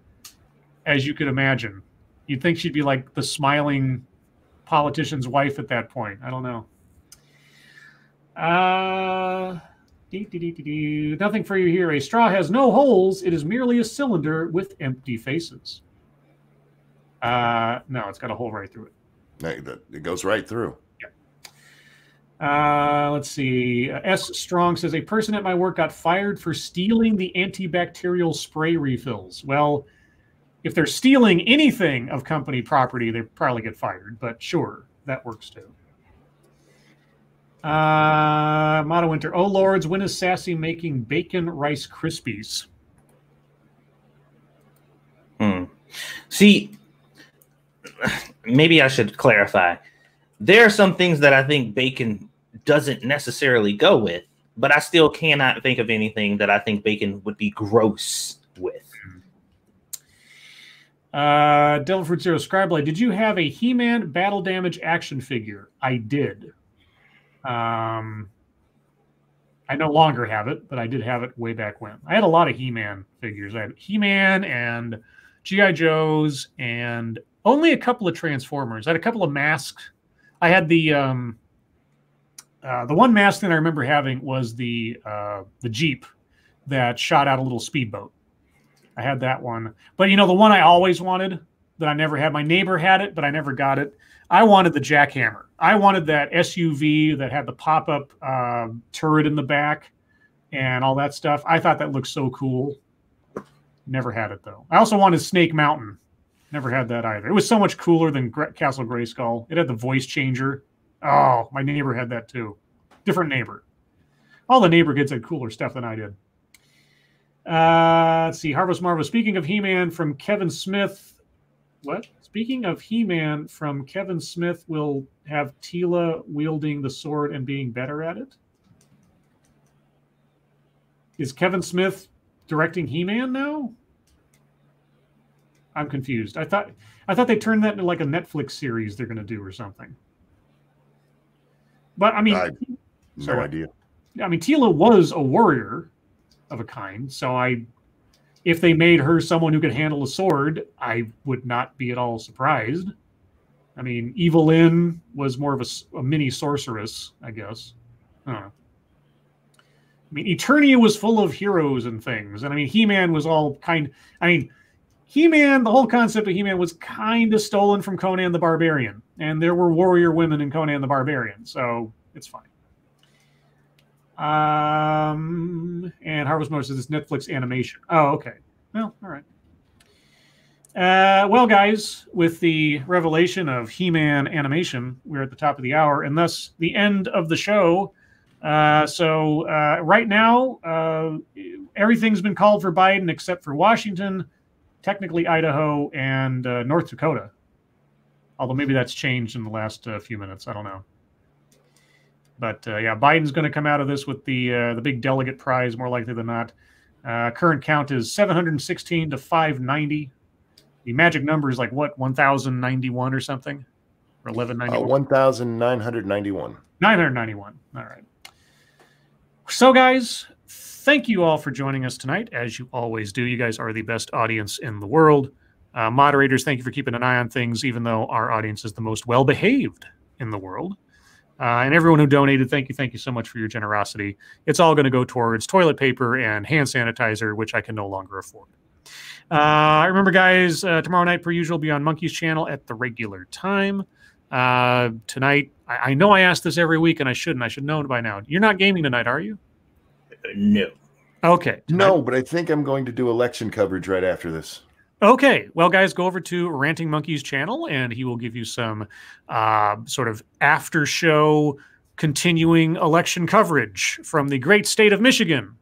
as you could imagine. You'd think she'd be like the smiling politician's wife at that point. I don't know. Nothing for you here. A straw has no holes. It is merely a cylinder with empty faces. No, it's got a hole right through it. It goes right through. Let's see. S. Strong says, a person at my work got fired for stealing the antibacterial spray refills. Well, if they're stealing anything of company property, they probably get fired. But sure, that works too. Motto Winter. Oh, Lords, when is Sassy making bacon Rice Krispies? See, maybe I should clarify. There are some things that I think bacon doesn't necessarily go with, but I still cannot think of anything that I think bacon would be gross with. Devil Fruit Zero Scribe Blade, did you have a He-Man battle damage action figure? I did. I no longer have it, but I did have it way back when. I had a lot of He-Man figures. I had He-Man and G.I. Joes and only a couple of Transformers. I had a couple of masks. I had the one mask that I remember having was the Jeep that shot out a little speedboat. I had that one. But, you know, the one I always wanted that I never had, my neighbor had it, but I never got it. I wanted the Jackhammer. I wanted that SUV that had the pop-up turret in the back and all that stuff. I thought that looked so cool. Never had it, though. I also wanted Snake Mountain. Never had that either. It was so much cooler than Castle Grayskull. It had the voice changer. Oh, my neighbor had that, too. Different neighbor. All the neighbor kids had cooler stuff than I did. Let's see. Harvest Marvel. Speaking of He-Man from Kevin Smith. What? Speaking of He-Man from Kevin Smith will have Tila wielding the sword and being better at it? Is Kevin Smith directing He-Man now? I'm confused. I thought they turned that into like a Netflix series they're going to do or something. But I mean, no idea. I mean, Tila was a warrior of a kind, so if they made her someone who could handle a sword, I would not be at all surprised. I mean, Evelyn was more of a mini sorceress, I guess. I don't know. I mean, Eternia was full of heroes and things, and I mean, He-Man was all He-Man, the whole concept of He-Man was kind of stolen from Conan the Barbarian, and there were warrior women in Conan the Barbarian, so it's fine. And Harvest Moon says it's Netflix animation. Oh, okay. Well, all right. Well, guys, with the revelation of He-Man animation, we're at the top of the hour, and thus the end of the show. So right now, everything's been called for Biden except for Washington, technically Idaho, and North Dakota. Although maybe that's changed in the last few minutes. I don't know. But yeah, Biden's going to come out of this with the big delegate prize, more likely than not. Current count is 716 to 590. The magic number is like what, 1,091 or something, or 1191. 1,991. 991. All right. So, guys, thank you all for joining us tonight, as you always do. You guys are the best audience in the world. Moderators, thank you for keeping an eye on things, even though our audience is the most well-behaved in the world. And everyone who donated, thank you so much for your generosity. It's all going to go towards toilet paper and hand sanitizer, which I can no longer afford. Remember, guys, tomorrow night, per usual, be on Monkey's channel at the regular time. Tonight, I know I ask this every week, and I shouldn't. I should know by now. You're not gaming tonight, are you? No. Okay. No, but I think I'm going to do election coverage right after this. Okay. Well, guys, go over to Ranting Monkey's channel, and he will give you some sort of after-show continuing election coverage from the great state of Michigan,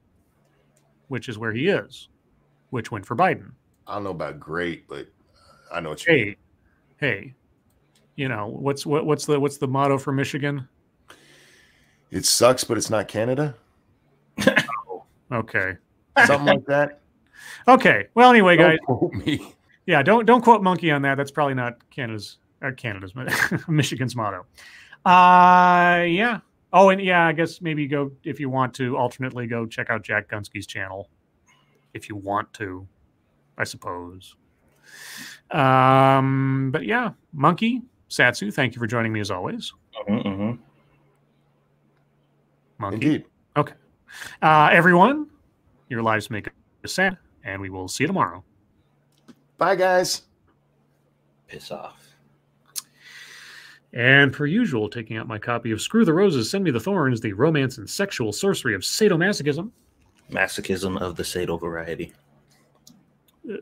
which is where he is, which went for Biden. I don't know about great, but I know what you mean. Hey, you know, what's the motto for Michigan? It sucks, but it's not Canada. Okay. Something like that. Okay. Well, anyway, guys. Don't quote me. Yeah, don't quote Monkey on that. That's probably not Canada's Michigan's motto. Yeah. Oh, and yeah, I guess maybe go, if you want to, alternately go check out Jack Gunsky's channel. If you want to, I suppose. But yeah, Monkey, Satsu, thank you for joining me as always. Mm-hmm. Monkey. Indeed. Okay. Everyone, your lives make us sad, and we will see you tomorrow. Bye, guys. Piss off. And per usual, taking out my copy of Screw the Roses, Send Me the Thorns, the romance and sexual sorcery of sadomasochism. Masochism of the Sado variety.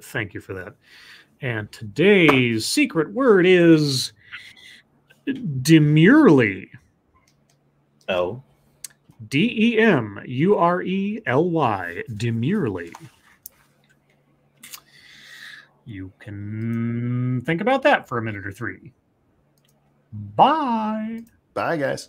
Thank you for that. And today's secret word is demurely. Oh. D-E-M-U-R-E-L-Y. Demurely. You can think about that for a minute or three. Bye. Bye, guys.